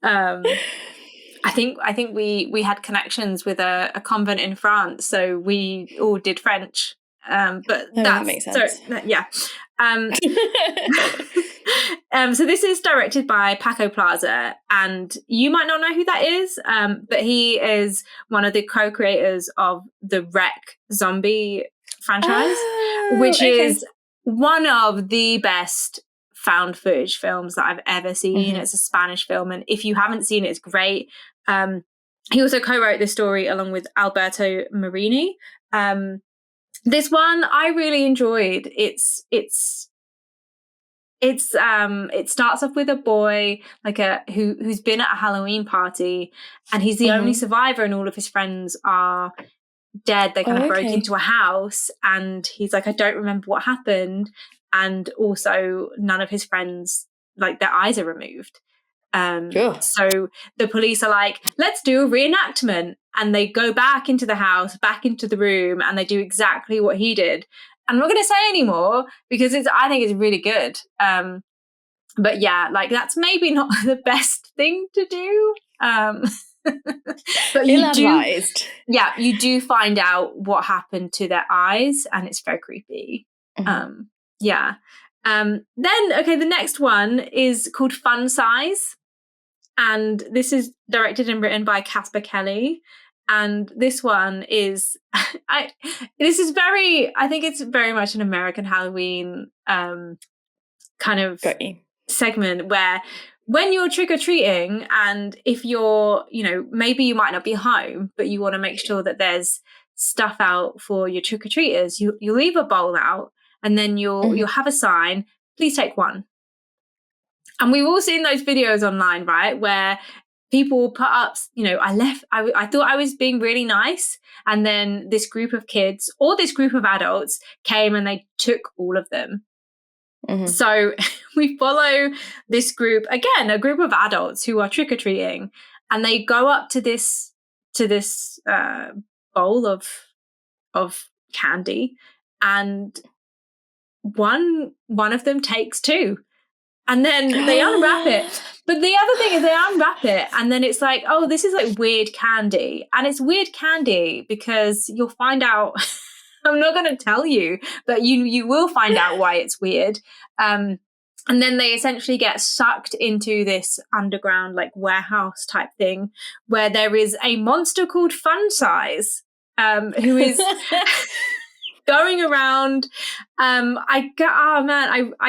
I think we had connections with a convent in France, so we all did French. But that makes sense. So, yeah. So this is directed by Paco Plaza, and you might not know who that is, but he is one of the co-creators of the Wreck zombie franchise, which is one of the best found footage films that I've ever seen. Mm-hmm. It's a Spanish film, and if you haven't seen it, it's great. He also co-wrote this story along with Alberto Marini. This one I really enjoyed. It starts off with a boy who's been at a Halloween party, and he's the only survivor, and all of his friends are dead. They kind of broke into a house, and he's like, I don't remember what happened, and also none of his friends, like, their eyes are removed. So the police are like, let's do a reenactment, and they go back into the house, back into the room, and they do exactly what he did. I'm not going to say anymore because I think it's really good. But yeah, like, that's maybe not the best thing to do. But you do find out what happened to their eyes, and it's very creepy. Then the next one is called Fun Size, and this is directed and written by Casper Kelly. And this one is, I think it's very much an American Halloween kind of segment, where when you're trick-or-treating, and if you're, maybe you might not be home, but you want to make sure that there's stuff out for your trick-or-treaters, you leave a bowl out, and then you'll have a sign, please take one. And we've all seen those videos online, right, where people put up, I thought I was being really nice, and then this group of kids or this group of adults came and they took all of them. So we follow this group, again, a group of adults who are trick-or-treating, and they go up to this bowl of candy, and one of them takes two. And then they unwrap it. But the other thing is they unwrap it, and then it's like, oh, this is like weird candy. And it's weird candy because you'll find out, I'm not going to tell you, but you will find out why it's weird. And then they essentially get sucked into this underground, like, warehouse type thing, where there is a monster called Fun Size, who is... going around. I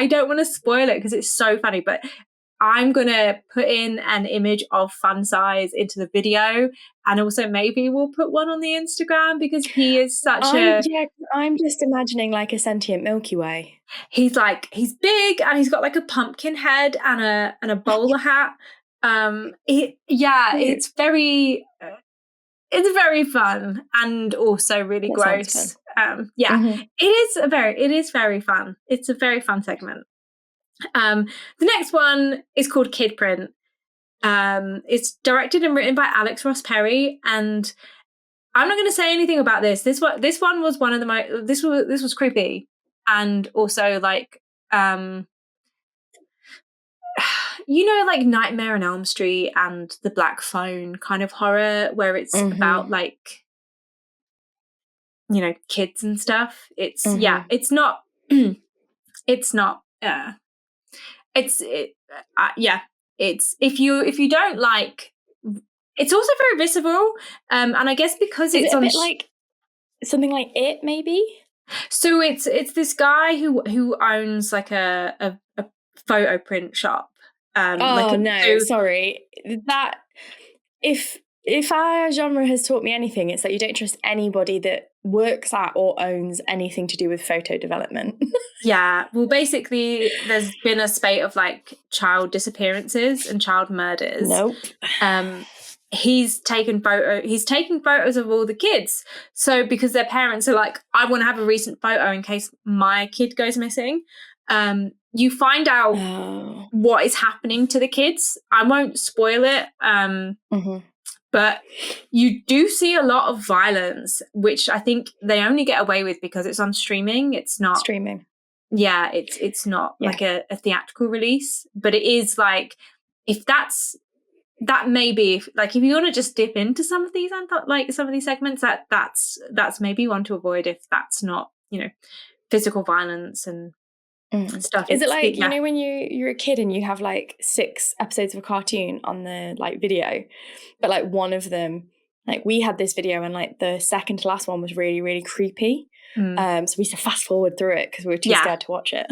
don't want to spoil it because it's so funny, but I'm going to put in an image of Fun Size into the video, and also maybe we'll put one on the Instagram because he is I'm just imagining like a sentient Milky Way. He's big, and he's got like a pumpkin head and a bowler hat. It's very fun and also really gross. It is very fun. It's a very fun segment. The next one is called Kid Print. It's directed and written by Alex Ross Perry, and I'm not going to say anything about this. This one was one of the most. This was creepy, and also like like Nightmare on Elm Street and The Black Phone kind of horror, where it's about like, kids and stuff. It's it's not it's if you don't like, it's also very visceral, and I guess because it's a bit like something like It, maybe. So it's this guy who owns like a photo print shop. Sorry. That if our genre has taught me anything, it's that you don't trust anybody that works at or owns anything to do with photo development. Yeah. Well, basically, there's been a spate of like child disappearances and child murders. Nope. he's taking photos of all the kids. So because their parents are like, I want to have a recent photo in case my kid goes missing. You find out what is happening to the kids. I won't spoil it. But you do see a lot of violence, which I think they only get away with because it's on streaming. It's not streaming. Yeah, it's not like a theatrical release, but it is like, if that may be like, if you want to just dip into some of these segments, that's maybe one to avoid if that's not, physical violence and stuff. Is it like, you know, when you're a kid and you have like 6 episodes of a cartoon on the like video, but like one of them, like we had this video and like the second to last one was really, really creepy. So we used to fast forward through it because we were too scared to watch it.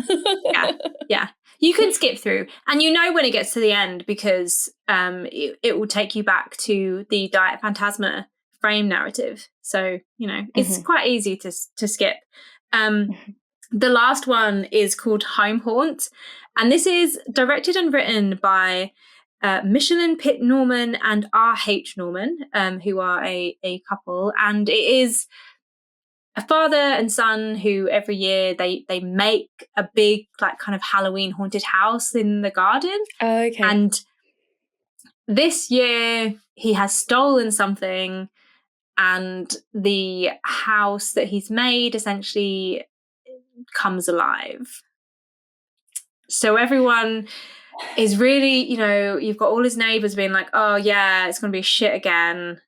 Yeah. You can skip through, and you know when it gets to the end because it will take you back to the Diet Phantasma frame narrative. So, it's quite easy to skip. The last one is called Home Haunt, and this is directed and written by Michelin Pitt Norman and R.H. Norman, who are a couple, and it is a father and son who every year they make a big like kind of Halloween haunted house in the garden. Oh, okay. And this year he has stolen something, and the house that he's made essentially comes alive. So everyone is really, you've got all his neighbors being like, oh yeah, it's going to be shit again,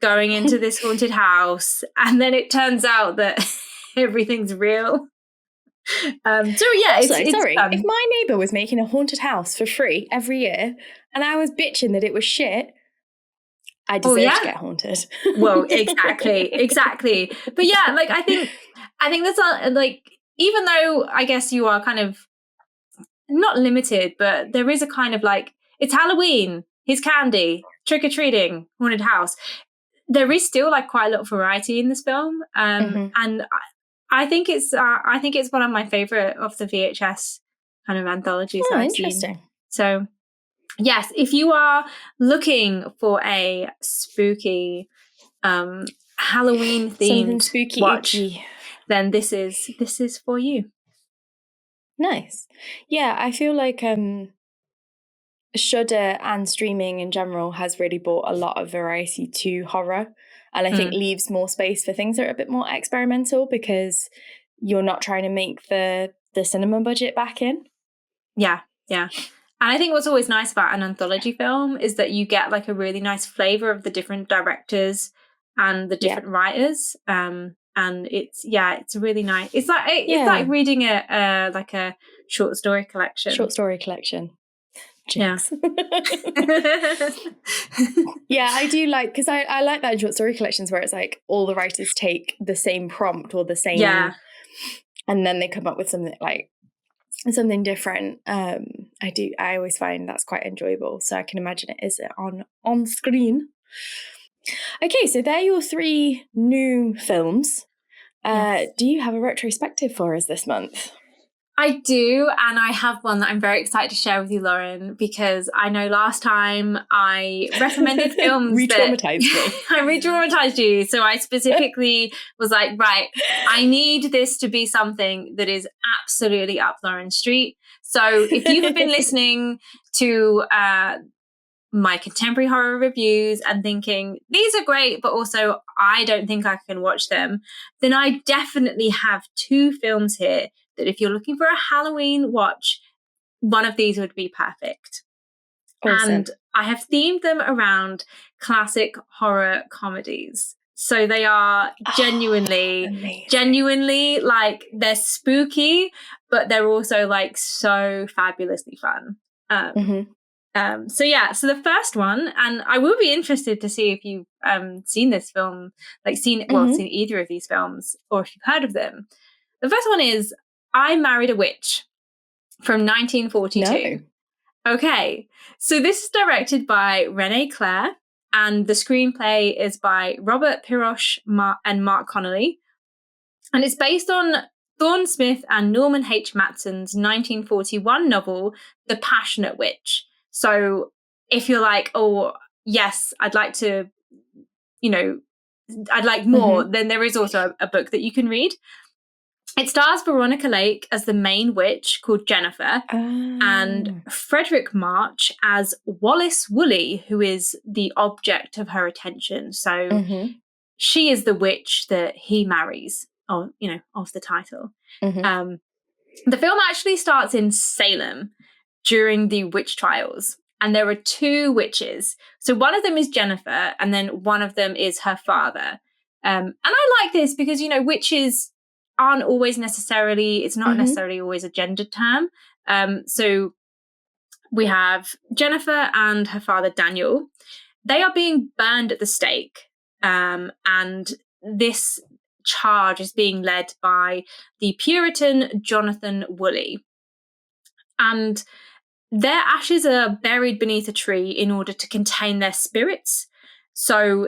going into this haunted house, and then it turns out that everything's real. Sorry, if my neighbour was making a haunted house for free every year and I was bitching that it was shit, I deserve to get haunted. Well, exactly. But yeah, like I think that's like, even though I guess you are kind of not limited, but there is a kind of like, it's Halloween, here's candy, trick-or-treating, haunted house. There is still like quite a lot of variety in this film, and I think it's one of my favorite of the VHS kind of anthologies that I've seen. So yes, if you are looking for a spooky Halloween themed spooky watch, itchy, then this is for you. Nice. Yeah, I feel like Shudder and streaming in general has really brought a lot of variety to horror, and I think leaves more space for things that are a bit more experimental because you're not trying to make the cinema budget back in. Yeah. And I think what's always nice about an anthology film is that you get like a really nice flavor of the different directors and the different writers. And it's really nice. It's like reading a short story collection. Jinx. Yeah, I do like, because I like that in short story collections where it's like all the writers take the same prompt or the same, and then they come up with something different. I always find that's quite enjoyable, so I can imagine it is on screen. Okay, so they're your 3 new films. Do you have a retrospective for us this month? I do, and I have one that I'm very excited to share with you, Lauren, because I know last time I recommended films re-traumatized me. I re-traumatized you. So I specifically was like, right, I need this to be something that is absolutely up Lauren's street. So if you have been listening to my contemporary horror reviews and thinking, these are great, but also I don't think I can watch them, then I definitely have 2 films here that if you're looking for a Halloween watch, one of these would be perfect. Awesome. And I have themed them around classic horror comedies. So they are genuinely like, they're spooky, but they're also like so fabulously fun. So the first one, and I will be interested to see if you've seen this film, seen either of these films, or if you've heard of them. The first one is I Married a Witch from 1942. No. Okay, so this is directed by Renee Clare, and the screenplay is by Robert Pirosh and Mark Connolly, and it's based on Thorne Smith and Norman H. Matson's 1941 novel, The Passionate Witch. So if you're like, oh, yes, I'd like to, I'd like more, then there is also a book that you can read. It stars Veronica Lake as the main witch called Jennifer, and Frederick March as Wallace Woolley, who is the object of her attention. So she is the witch that he marries, or of the title. The film actually starts in Salem during the witch trials, and there are two witches. So one of them is Jennifer, and then one of them is her father. And I like this because, witches aren't always necessarily, it's not necessarily always a gendered term. So we have Jennifer and her father, Daniel. They are being burned at the stake. And this charge is being led by the Puritan Jonathan Woolley. And their ashes are buried beneath a tree in order to contain their spirits. So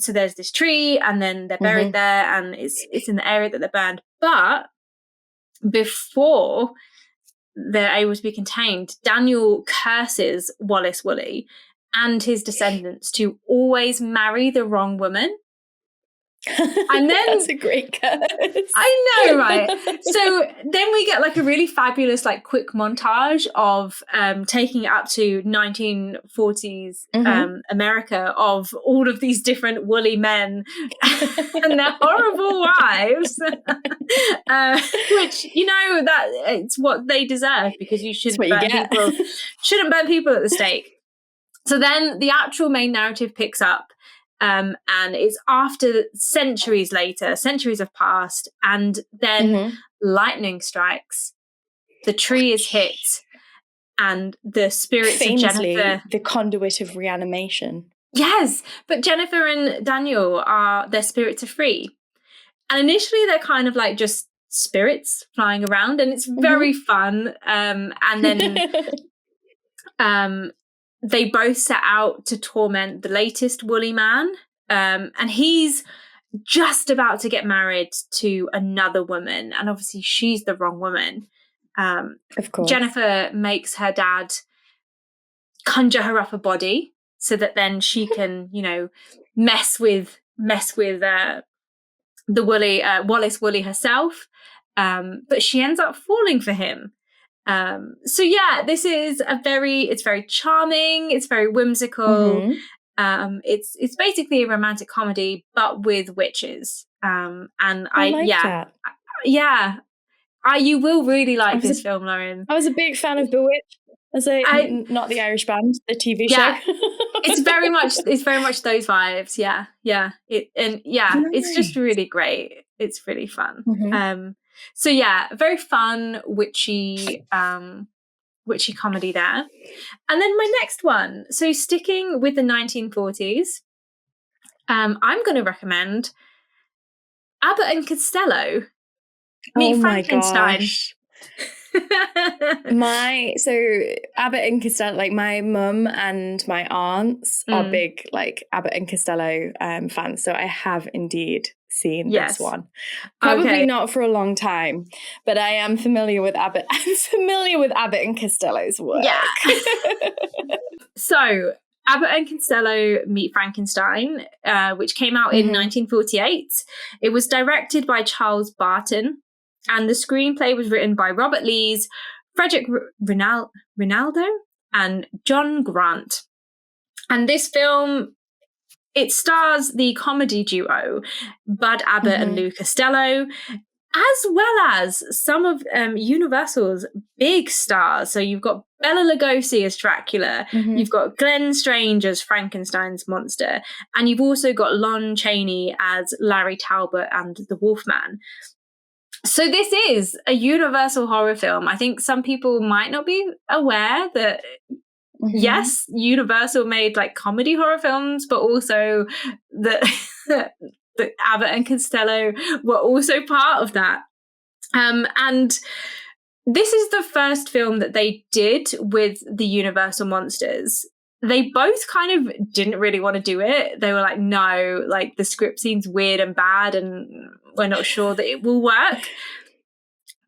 there's this tree, and then they're buried there, and it's in the area that they're burned. But before they're able to be contained, Daniel curses Wallace Woolley and his descendants to always marry the wrong woman. And then that's a great curse. I know, right? So then we get like a really fabulous, like, quick montage of taking it up to 1940s America, of all of these different woolly men and their horrible wives, which that it's what they deserve, because you shouldn't burn people at the stake. So then the actual main narrative picks up. And it's after centuries have passed, and then lightning strikes, the tree is hit, and the spirits Famously, of Jennifer... the conduit of reanimation. Yes, but Jennifer and Daniel, their spirits are free. And initially they're kind of like just spirits flying around, and it's very fun. And then... they both set out to torment the latest woolly man, and he's just about to get married to another woman, and obviously she's the wrong woman. Of course. Jennifer makes her dad conjure her up a body so that then she can, mess with the Wallace Woolley herself, but she ends up falling for him. So yeah, this is it's very charming, it's very whimsical. It's basically a romantic comedy, but with witches. And I like that. Yeah. You will really like this film, Lauren. I was a big fan of Bewitched, not the Irish band, the TV show. It's very much those vibes. Yeah. It's just really great. It's really fun. So yeah, very fun, witchy comedy there. And then my next one, so sticking with the 1940s, I'm going to recommend Abbott and Costello Meet Frankenstein. Gosh. Abbott and Costello, like, my mum and my aunts are big, like, Abbott and Costello fans, so I have indeed seen this one. Probably not for a long time, but I am familiar with Abbott. I'm familiar with Abbott and Costello's work. Yeah. So Abbott and Costello Meet Frankenstein, which came out in 1948. It was directed by Charles Barton, and the screenplay was written by Robert Lees, Frederick Rinaldo, and John Grant. And this film, it stars the comedy duo Bud Abbott and Lou Costello, as well as some of Universal's big stars. So you've got Bela Lugosi as Dracula, you've got Glenn Strange as Frankenstein's monster, and you've also got Lon Chaney as Larry Talbot and the Wolfman. So this is a Universal horror film. I think some people might not be aware that, yes, Universal made, like, comedy horror films, but also that Abbott and Costello were also part of that. And this is the first film that they did with the Universal monsters. They both kind of didn't really want to do it. They were like, no, like, the script seems weird and bad, and we're not sure that it will work.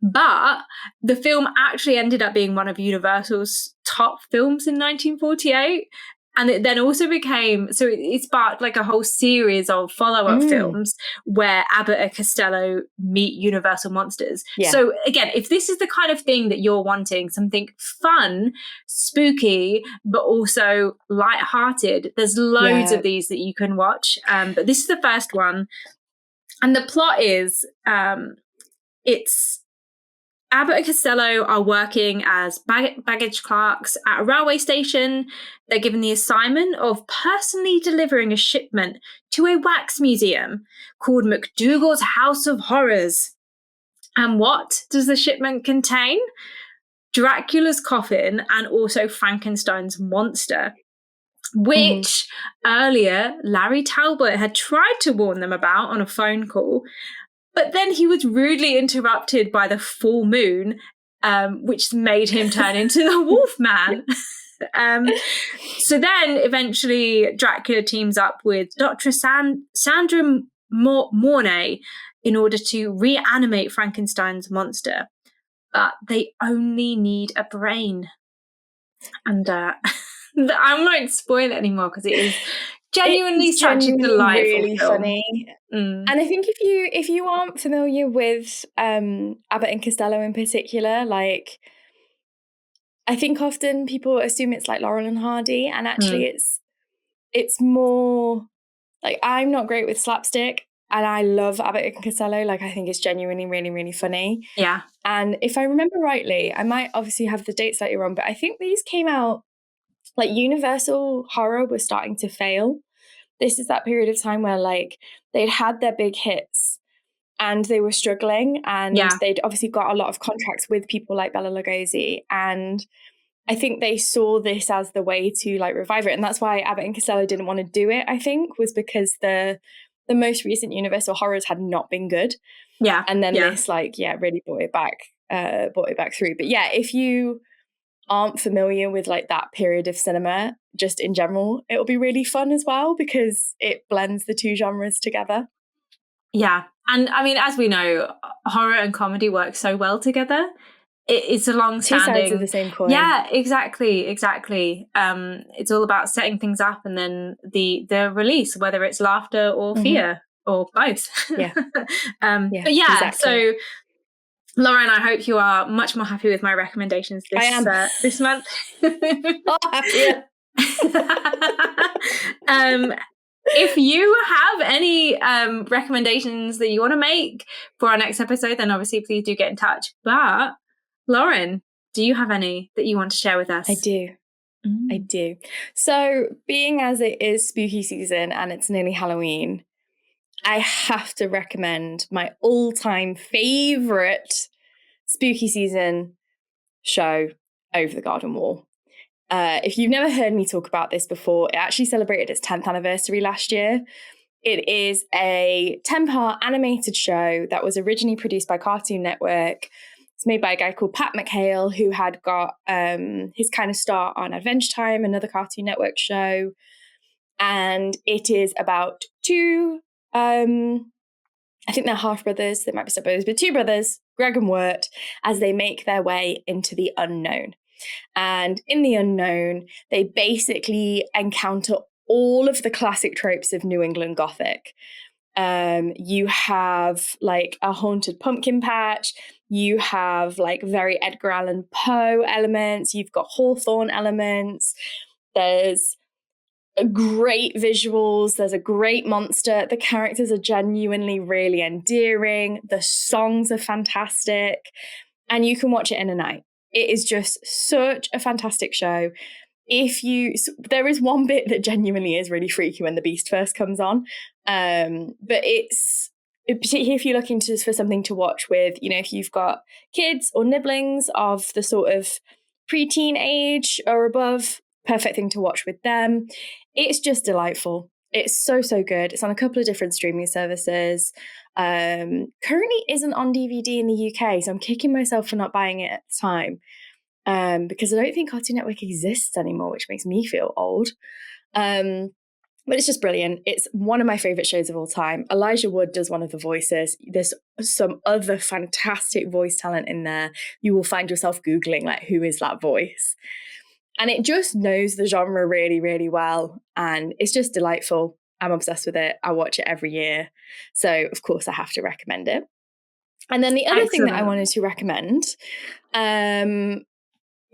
But the film actually ended up being one of Universal's top films in 1948. And it then also became, so it sparked like a whole series of follow-up films where Abbott and Costello meet Universal monsters. Yeah. So again, if this is the kind of thing that you're wanting, something fun, spooky, but also light-hearted, there's loads of these that you can watch. But this is the first one. And the plot is, it's Abbott and Costello are working as baggage clerks at a railway station. They're given the assignment of personally delivering a shipment to a wax museum called McDougal's House of Horrors. And what does the shipment contain? Dracula's coffin and also Frankenstein's monster, which earlier Larry Talbot had tried to warn them about on a phone call. But then he was rudely interrupted by the full moon, which made him turn into the Wolfman. So then eventually Dracula teams up with Dr. Sandra Mornay in order to reanimate Frankenstein's monster. But they only need a brain. And I won't spoil it anymore because it is genuinely such a delightful really film. Funny. And I think if you aren't familiar with Abbott and Costello in particular, like I think often people assume it's like Laurel and Hardy, and actually it's more like I'm not great with slapstick, and I love Abbott and Costello. Like I think it's genuinely really, really funny. Yeah. And if I remember rightly, I might obviously have the dates slightly wrong, but I think these came out like Universal Horror was starting to fail. This is that period of time where like they'd had their big hits and they were struggling, and they'd obviously got a lot of contracts with people like Bela Lugosi, and I think they saw this as the way to like revive it. And that's why Abbott and Costello didn't want to do it, I think, was because the most recent Universal Horrors had not been good. Yeah. And then this like really brought it back through. But yeah, if you aren't familiar with like that period of cinema just in general, it'll be really fun as well because it blends the two genres together. Yeah. And I mean, as we know, horror and comedy work so well together. It's a long-standing... Two sides of the same coin. Yeah, exactly. It's all about setting things up and then the release, whether it's laughter or fear or both. Yeah. But yeah, exactly. So Lauren, I hope you are much more happy with my recommendations this month. Yeah. If you have any recommendations that you want to make for our next episode, then obviously please do get in touch. But Lauren, do you have any that you want to share with us? I do. I do. So being as it is spooky season and it's nearly Halloween, I have to recommend my all-time favourite spooky season show, Over the Garden Wall. If you've never heard me talk about this before, it actually celebrated its 10th anniversary last year. It is a 10-part animated show that was originally produced by Cartoon Network. It's made by a guy called Pat McHale, who had got his kind of start on Adventure Time, another Cartoon Network show. And it is about two, I think they're half brothers, they might be step brothers, but two brothers, Greg and Wirt, as they make their way into the unknown. And in the unknown, they basically encounter all of the classic tropes of New England Gothic. You have like a haunted pumpkin patch. You have like very Edgar Allan Poe elements. You've got Hawthorne elements. There's great visuals. There's a great monster. The characters are genuinely really endearing. The songs are fantastic. And you can watch it in a night. It is just such a fantastic show. There is one bit that genuinely is really freaky when the beast first comes on. But particularly if you're looking for something to watch with, if you've got kids or nibblings of the sort of preteen age or above, perfect thing to watch with them. It's just delightful. It's so, so good. It's on a couple of different streaming services. Currently isn't on DVD in the UK, so I'm kicking myself for not buying it at the time. Because I don't think Cartoon Network exists anymore, which makes me feel old. But it's just brilliant. It's one of my favourite shows of all time. Elijah Wood does one of the voices. There's some other fantastic voice talent in there. You will find yourself Googling, like, who is that voice? And it just knows the genre really, really well. And it's just delightful. I'm obsessed with it. I watch it every year. So, of course, I have to recommend it. And then the other thing that I wanted to recommend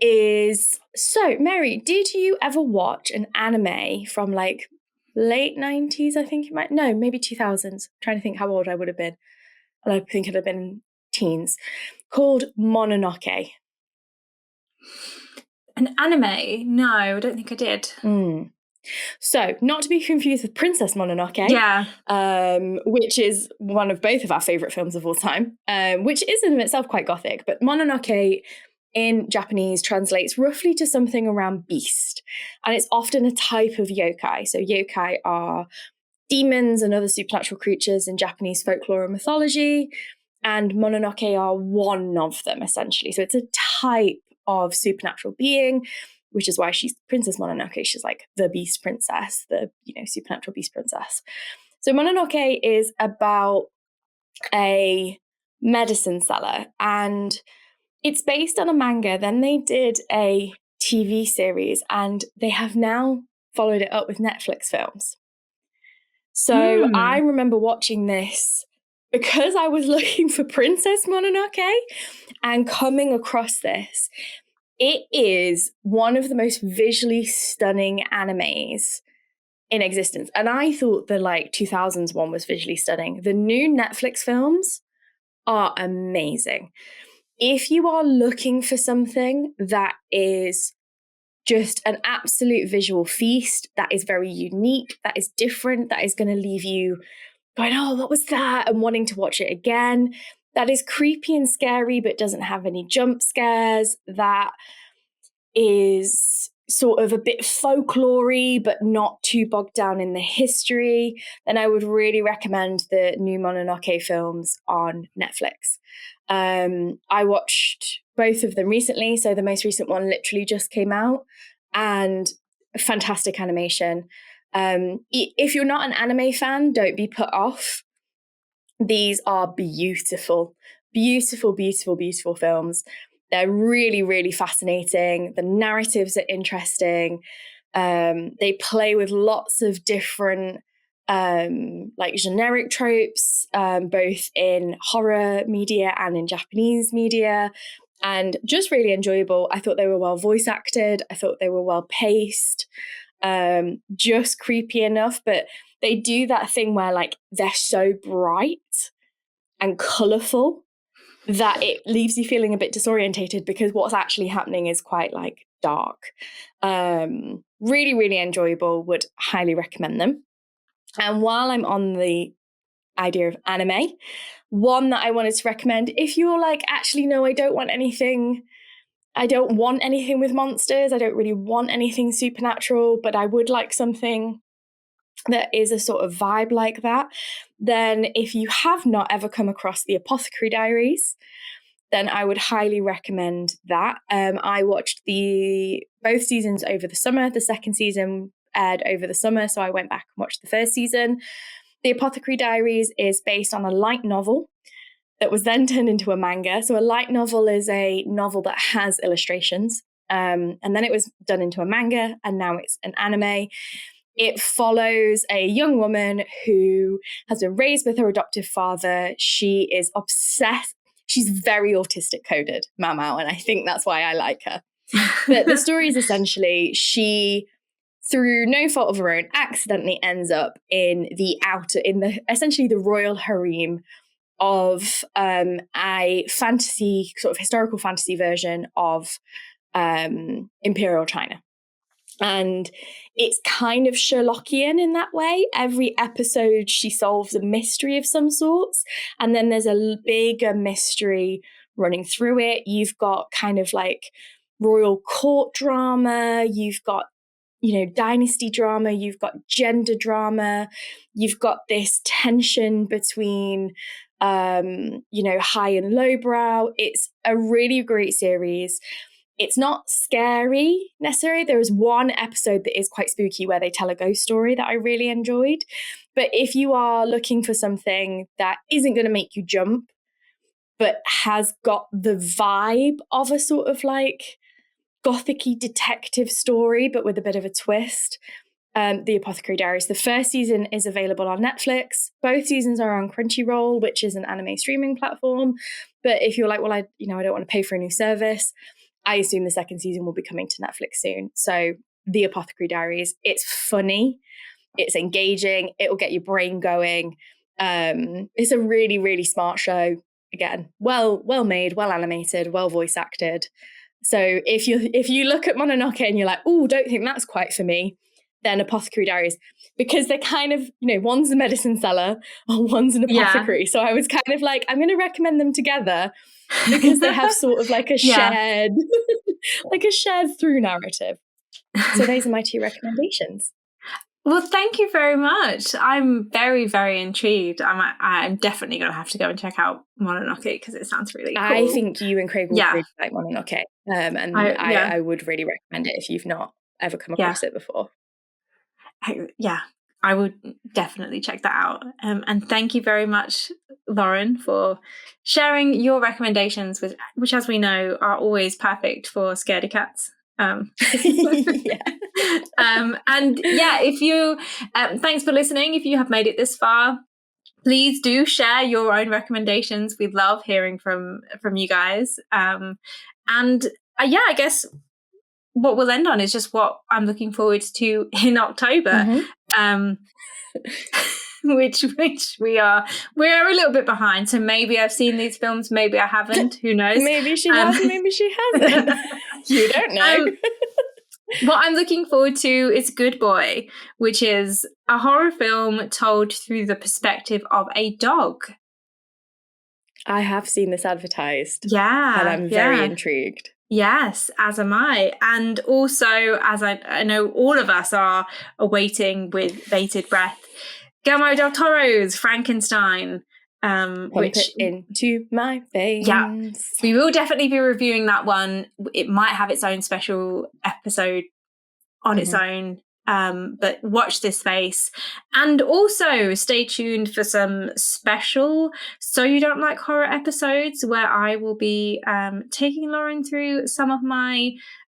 is, so Mary, did you ever watch an anime from like late 90s? I think maybe 2000s. I'm trying to think how old I would have been. And I think it would have been teens, called Mononoke. An anime? No, I don't think I did. So, not to be confused with Princess Mononoke, which is one of both of our favourite films of all time, which is in itself quite gothic, but Mononoke in Japanese translates roughly to something around beast, and it's often a type of yokai. So yokai are demons and other supernatural creatures in Japanese folklore and mythology, and Mononoke are one of them, essentially. So it's a type of supernatural being, which is why she's Princess Mononoke. She's like the beast princess, the supernatural beast princess. So Mononoke is about a medicine seller, and it's based on a manga. Then they did a TV series, and they have now followed it up with Netflix films. So I remember watching this because I was looking for Princess Mononoke and coming across this. It is one of the most visually stunning animes in existence. And I thought the 2000s one was visually stunning. The new Netflix films are amazing. If you are looking for something that is just an absolute visual feast, that is very unique, that is different, that is going to leave you going, oh, what was that? And wanting to watch it again. That is creepy and scary, but doesn't have any jump scares. That is sort of a bit folklore-y, but not too bogged down in the history, then I would really recommend the new Mononoke films on Netflix. I watched both of them recently. So the most recent one literally just came out, and fantastic animation. If you're not an anime fan, don't be put off. These are beautiful, beautiful, beautiful, beautiful films. They're really, really fascinating. The narratives are interesting. They play with lots of different generic tropes, both in horror media and in Japanese media, and just really enjoyable. I thought they were well voice acted. I thought they were well paced, just creepy enough, but they do that thing where they're so bright and colourful that it leaves you feeling a bit disorientated because what's actually happening is quite dark. Really, really enjoyable. Would highly recommend them. And while I'm on the idea of anime, one that I wanted to recommend, if you're actually, no, I don't want anything with monsters, I don't really want anything supernatural, but I would like something that is a sort of vibe like that, then if you have not ever come across the Apothecary Diaries, then I would highly recommend that. I watched both seasons over the summer. The second season aired over the summer, so I went back and watched the first season. The Apothecary Diaries is based on a light novel that was then turned into a manga. So a light novel is a novel that has illustrations, and then it was done into a manga, and now it's an anime. It follows a young woman who has been raised with her adoptive father. She is obsessed. She's very autistic coded, Mau, and I think that's why I like her. But the story is essentially she, through no fault of her own, accidentally ends up in essentially the royal harem of a fantasy, sort of historical fantasy version of Imperial China. And it's kind of Sherlockian in that way. Every episode, she solves a mystery of some sorts. And then there's a bigger mystery running through it. You've got kind of royal court drama. You've got, dynasty drama. You've got gender drama. You've got this tension between, high and lowbrow. It's a really great series. It's not scary necessarily. There is one episode that is quite spooky where they tell a ghost story that I really enjoyed. But if you are looking for something that isn't going to make you jump, but has got the vibe of a sort of gothic-y detective story, but with a bit of a twist. The Apothecary Diaries. The first season is available on Netflix. Both seasons are on Crunchyroll, which is an anime streaming platform. But if you're like, well, I don't want to pay for a new service, I assume the second season will be coming to Netflix soon. So The Apothecary Diaries, it's funny, it's engaging, it'll get your brain going. It's a really, really smart show. Again, well made, well animated, well voice acted. So if you look at Mononoke and you're like, oh, don't think that's quite for me, then Apothecary Diaries, because they're kind of, one's a medicine seller and one's an apothecary. So I was kind of like, I'm going to recommend them together because they have sort of like a shared, like a shared through narrative. So those are my two recommendations. Well, thank you very much. I'm very, very intrigued. I'm definitely going to have to go and check out Mononoke because it sounds really cool. I think you and Craig will really like Mononoke. I would really recommend it if you've not ever come across it before. I would definitely check that out. And thank you very much, Lauren, for sharing your recommendations, which, as we know, are always perfect for scaredy cats. And if you thanks for listening. If you have made it this far, please do share your own recommendations. We love hearing from you guys. I guess what we'll end on is just what I'm looking forward to in October. Which we're a little bit behind. So maybe I've seen these films, maybe I haven't. Who knows? Maybe she has, maybe she hasn't. You don't know. What I'm looking forward to is Good Boy, which is a horror film told through the perspective of a dog. I have seen this advertised. Yeah. And I'm very intrigued. Yes, as am I. And also, as I know all of us are awaiting with bated breath, Guillermo del Toro's Frankenstein. Which it into my veins. Yeah, we will definitely be reviewing that one. It might have its own special episode on its own. But watch this space. And also stay tuned for some special So You Don't Like Horror episodes where I will be taking Lauren through some of my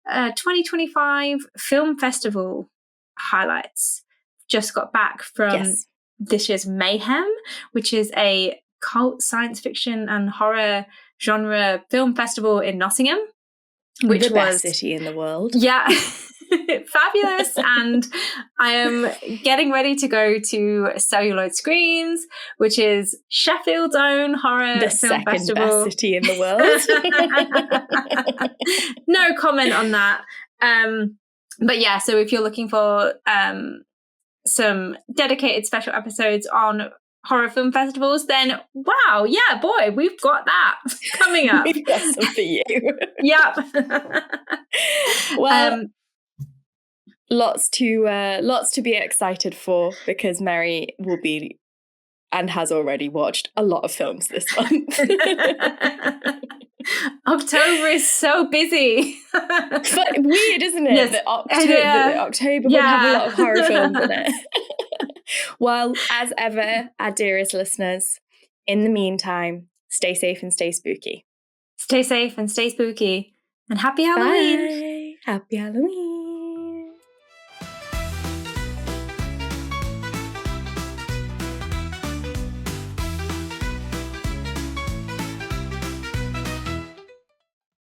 2025 film festival highlights. Just got back from this year's Mayhem, which is a cult science fiction and horror genre film festival in Nottingham. Which the best city in the world. Yeah. Fabulous. And I am getting ready to go to Celluloid Screens, which is Sheffield's own horror film festival. The second best city in the world. No comment on that. But yeah, so if you're looking for some dedicated special episodes on horror film festivals, then wow, yeah, boy, we've got that coming up. We've got some for you. Yep. Well, lots to be excited for, because Mary will be and has already watched a lot of films this month. October is so busy. But weird, isn't it? Yes. That October would have a lot of horror films in it. Well, as ever, our dearest listeners, in the meantime, stay safe and stay spooky. Stay safe and stay spooky. And happy Halloween. Bye. Happy Halloween.